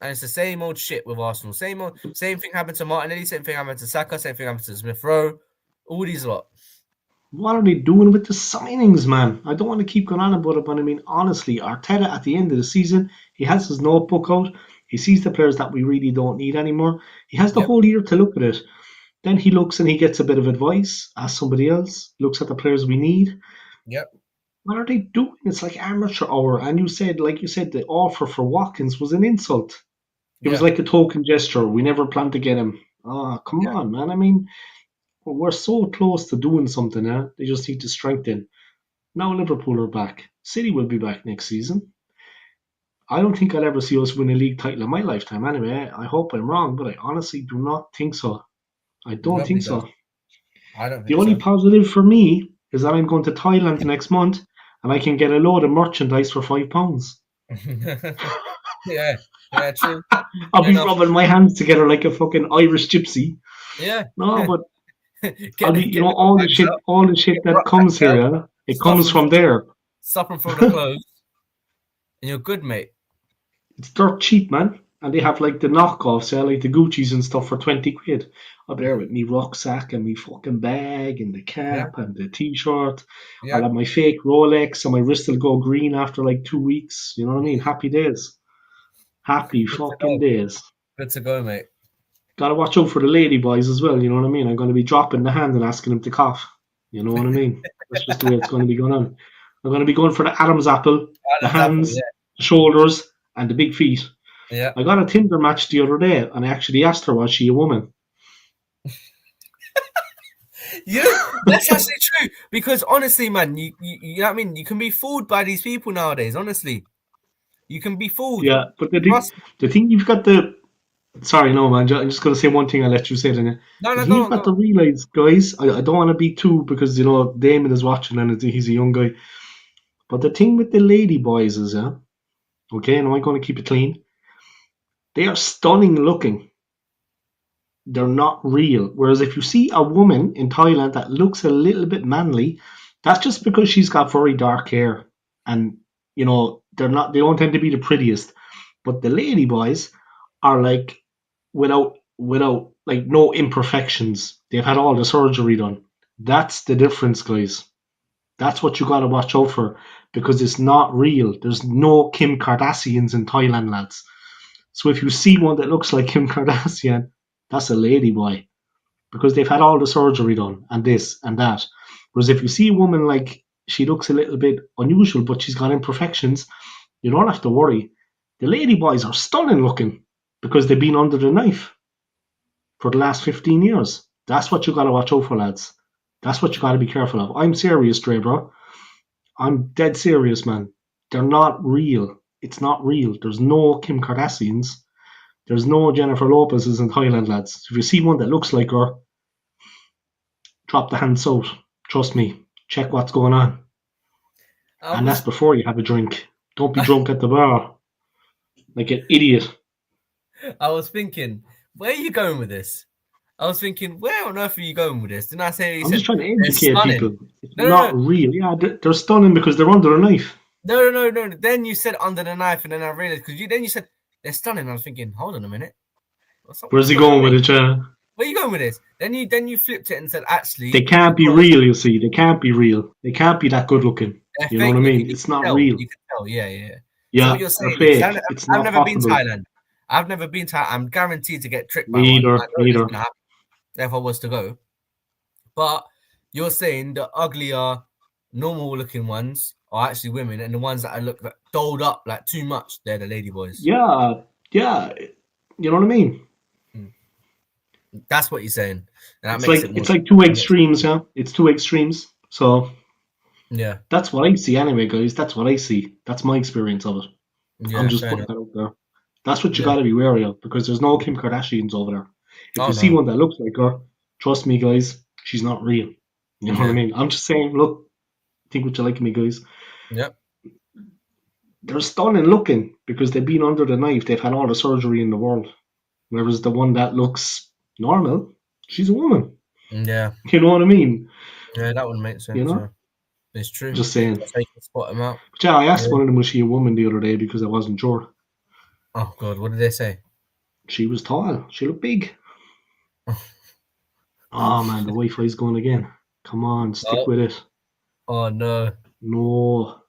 And it's the same old shit with Arsenal. Same thing happened to Martinelli, same thing happened to Saka, same thing happened to Smith Rowe. All these lot. What are they doing with the signings, man? I don't want to keep going on about it, but I mean, honestly, Arteta at the end of the season, he has his notebook out. He sees the players that we really don't need anymore. He has the whole year to look at it. Then he looks and he gets a bit of advice, asks somebody else, looks at the players we need. Yep. What are they doing? It's like amateur hour. And like you said, the offer for Watkins was an insult. It was like a token gesture. We never planned to get him. Oh, come on, man. I mean, we're so close to doing something, eh? They just need to strengthen. Now Liverpool are back. City will be back next season. I don't think I'll ever see us win a league title in my lifetime anyway. I hope I'm wrong, but I honestly do not think so. I don't think Nobody so. does. I don't The think only so. positive for me is that I'm going to Thailand next month and I can get a load of merchandise for £5. Yeah, true. I'll be Enough. rubbing my hands together like a fucking Irish gypsy. Yeah. No, but I'll get be, the, get the all the bags shit, out, all the shit get that comes rucksacks here, out, yeah, it stuff comes them, from there. stuff them for the clothes, and you're good, mate. It's dirt cheap, man. And they have like the knockoffs, yeah, like the Gucci's and stuff for 20 quid. Up there with me rucksack and me fucking bag and the Yeah, cap and the t-shirt. I'll yeah. have my fake Rolex and my wrist will go green after like 2 weeks. You know what I mean? Happy days. Happy Good to fucking go. days. Good to go, mate. Gotta watch out for the lady boys as well, you know what I mean? I'm going to be dropping the hand and asking them to cough. You know what I mean? That's just the way it's going to be going on. I'm going to be going for the Adam's apple, the Adam's apple, hands, the shoulders, and the big feet. yeah. I got a Tinder match the other day, and I actually asked her, was she a woman? That's actually true. Because honestly, man, you know what I mean? You can be fooled by these people nowadays, honestly. You can be fooled. Yeah, but Trust. the thing you've got to... Sorry, no, man. I'm just going to say one thing. I'll let you say it. No, The thing go you've on, go got on. to realize, guys, I don't want to be too, because, Damon is watching and he's a young guy. But the thing with the lady boys is, okay, and I'm going to keep it clean, they are stunning looking. they're not real. Whereas if you see a woman in Thailand that looks a little bit manly, that's just because she's got very dark hair, and they don't tend to be the prettiest. But the lady boys are like without like no imperfections. They've had all the surgery done. That's the difference, guys. That's what you gotta watch out for because it's not real. There's no Kim Kardashians in Thailand, lads. So if you see one that looks like Kim Kardashian, that's a lady boy because they've had all the surgery done and this and that. Whereas if you see a woman like she looks a little bit unusual, but she's got imperfections, you don't have to worry. The lady boys are stunning looking because they've been under the knife for the last 15 years. That's what you got to watch out for, lads. That's what you got to be careful of. I'm serious, Dre, bro. I'm dead serious, man. They're not real. It's not real. There's no Kim Kardashians. There's no Jennifer Lopez's in Thailand, lads. If you see one that looks like her, drop the hands out. Trust me. Check what's going on. And that's before you have a drink. Don't be drunk at the bar like an idiot. I was thinking, where are you going with this? I was thinking, where on earth are you going with this? Didn't I say? I'm just trying to educate people. It's not real. Yeah, they're stunning because they're under a knife. No. Then you said under the knife, and then I realized because then you said they're stunning. I was thinking, hold on a minute. Where's he going with it, Chad? Where are you going with this? Then you flipped it and said, actually, they can't be real. You see, they can't be real. They can't be that good looking. You know what I mean? It's not real. You can tell. Yeah. Yeah, so what you're saying fake. I've never been to Thailand. I've never been to. I'm guaranteed to get tricked by neither, one. Neither. If I was to go, but you're saying the uglier, normal-looking ones are actually women, and the ones that look like dolled up like too much, they're the lady boys. Yeah. You know what I mean? That's what you're saying. It's like two extremes, yeah. It's two extremes. So yeah, that's what I see anyway, guys. That's what I see. That's my experience of it. Yeah, I'm just putting that out there. That's what you got to be wary of because there's no Kim Kardashians over there. If you see one that looks like her, trust me, guys, she's not real. You know what I mean? I'm just saying, look, think what you like of me, guys. Yep. They're stunning looking because they've been under the knife. They've had all the surgery in the world. Whereas the one that looks normal, she's a woman. Yeah. You know what I mean? Yeah, that would make sense. You know? Yeah. It's true. Just saying. So you can spot them out. But yeah, I asked one of them, was she a woman the other day because I wasn't sure. Oh, God. What did they say? She was tall. She looked big. Oh, man, the Wi-Fi's going again. Come on, stick with it. Oh, no. No.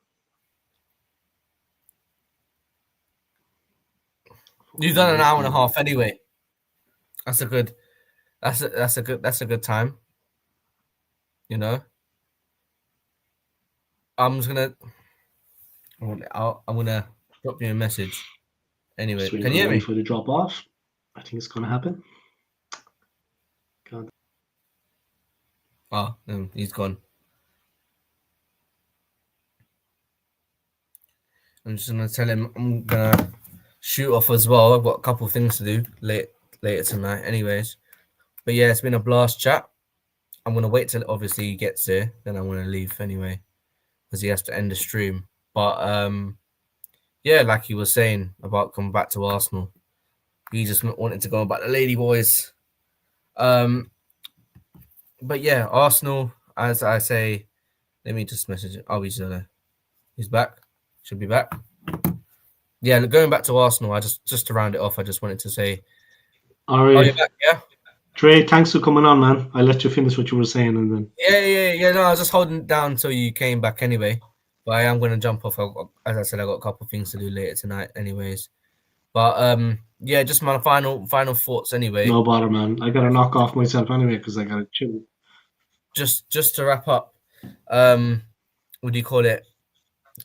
You've done an hour and a half anyway. That's a good time. You know? I'm gonna drop you a message. Anyway, can you hear me? For the drop off. I think it's gonna happen. God. Oh, no, he's gone. I'm just gonna tell him I'm gonna shoot off as well. I've got a couple of things to do later tonight. Anyways, but yeah, it's been a blast chat. I'm gonna wait till obviously he gets here, then I'm gonna leave anyway, because he has to end the stream. But yeah, like he was saying about coming back to Arsenal, he just wanted to go about the lady boys. But yeah, Arsenal, as I say, let me just message it. Oh, he's back. Should be back. Yeah, going back to Arsenal, I just to round it off, I just wanted to say, all right, you're back, yeah. Trey, thanks for coming on, man. I let you finish what you were saying, and then yeah. No, I was just holding it down until you came back anyway. But I am going to jump off. As I said, I got a couple of things to do later tonight, anyways. But yeah, just my final thoughts anyway. No bother, man. I gotta knock off myself anyway because I gotta chill. Just to wrap up, what do you call it?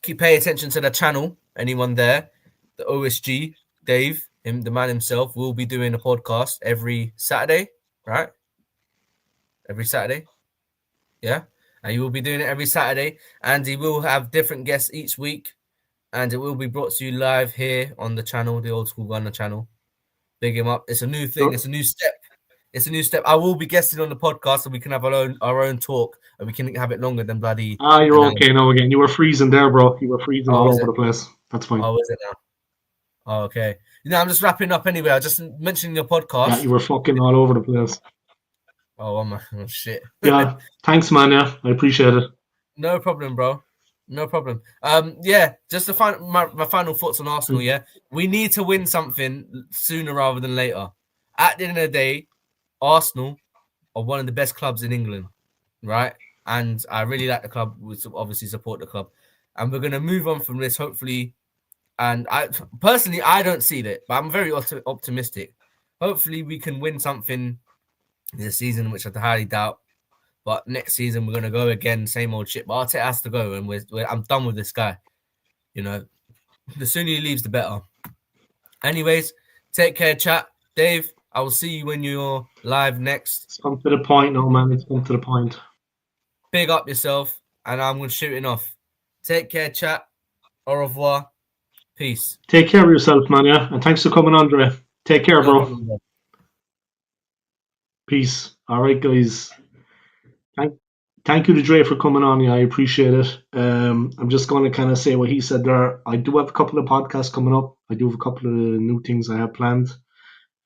Pay attention to the channel. Anyone there? The OSG, Dave, the man himself, will be doing a podcast every Saturday, right? Every Saturday, yeah. And you will be doing it every Saturday, and he will have different guests each week, and it will be brought to you live here on the channel, the Old School Gunner channel. Big him up. It's a new thing. Sure. It's a new step. I will be guesting on the podcast, so we can have our own talk, and we can have it longer than bloody. You're okay now again. You were freezing there, bro. You were freezing all over the place. That's fine. Oh, is it now? Oh, okay. I'm just wrapping up anyway. I just mentioned your Yeah, podcast. you were fucking all over the place. Oh, oh shit. Yeah, thanks, man. Yeah, I appreciate it. No problem, bro. No problem. Yeah, just to find my final thoughts on Arsenal. Mm. Yeah, we need to win something sooner rather than later. At the end of the day, Arsenal are one of the best clubs in England, right? And I really like the club. We obviously support the club, and we're gonna move on from this hopefully. And I personally, I don't see that, but I'm very optimistic. Hopefully, we can win something this season, which I highly doubt. But next season we're gonna go again, same old shit. But Arteta has to go, and I'm done with this guy. You know, the sooner he leaves, the better. Anyways, take care, chat. Dave, I will see you when you're live next. It's come to the point now, man. It's come to the point. Big up yourself, and I'm gonna shoot it off. Take care, chat. Au revoir. Peace. Take care of yourself, man. Yeah, and thanks for coming on, Dre. Take care, No bro. problem, bro. Peace. All right, guys. Thank, thank you to Dre for coming on. Yeah, I appreciate it. I'm just going to kind of say what he said there. I do have a couple of podcasts coming up. I do have a couple of new things I have planned.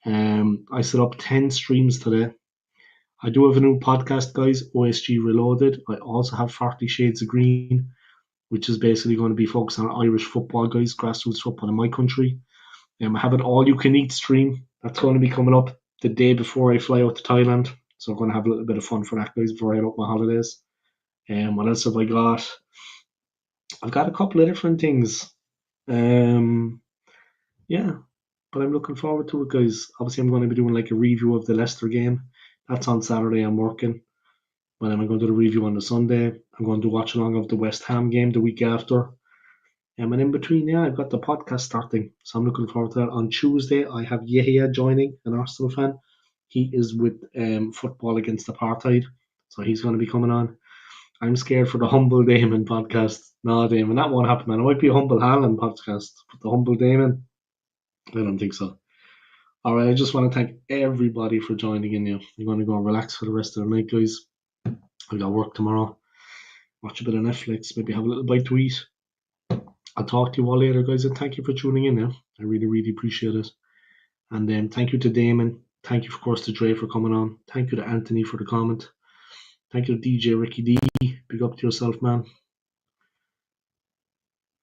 I set up 10 streams today. I do have a new podcast, guys, OSG Reloaded. I also have 40 Shades of Green, which is basically going to be focused on Irish football, guys, grassroots football in my country. I have an all you can eat stream that's going to be coming up the day before I fly out to Thailand. So I'm going to have a little bit of fun for that, guys, before I head up my holidays. What else have I got? I've got a couple of different things. Um, yeah, but I'm looking forward to it, guys. Obviously, I'm going to be doing like a review of the Leicester game. That's on Saturday. I'm working. But then I'm going to do the review on the Sunday. I'm going to watch along of the West Ham game the week after. And in between, yeah, I've got the podcast starting. So I'm looking forward to that. On Tuesday, I have Yahya joining, an Arsenal fan. He is with Football Against Apartheid. So he's going to be coming on. I'm scared for the Humble Damon podcast. No, Damon, that won't happen, man. It might be a Humble Haaland podcast, but the Humble Damon, I don't think so. All right, I just want to thank everybody for joining in. I'm going to go and relax for the rest of the night, guys. I got work tomorrow. Watch a bit of Netflix, maybe have a little bite to eat. I'll talk to you all later, guys, and thank you for tuning in. I really, really appreciate it. And thank you to Damon. Thank you, of course, to Dre for coming on. Thank you to Anthony for the comment. Thank you to DJ Ricky D. Big up to yourself, man.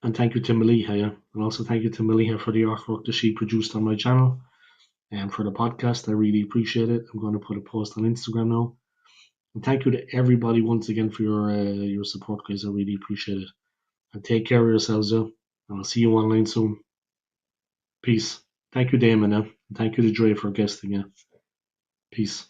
And thank you to Maliha, yeah. And also thank you to Maliha for the artwork that she produced on my channel and for the podcast. I really appreciate it. I'm going to put a post on Instagram now. And thank you to everybody once again for your support, guys. I really appreciate it. And take care of yourselves, yeah. And I'll see you online soon. Peace. Thank you, Damon, yeah. And thank you to Dre for guesting, yeah. Peace.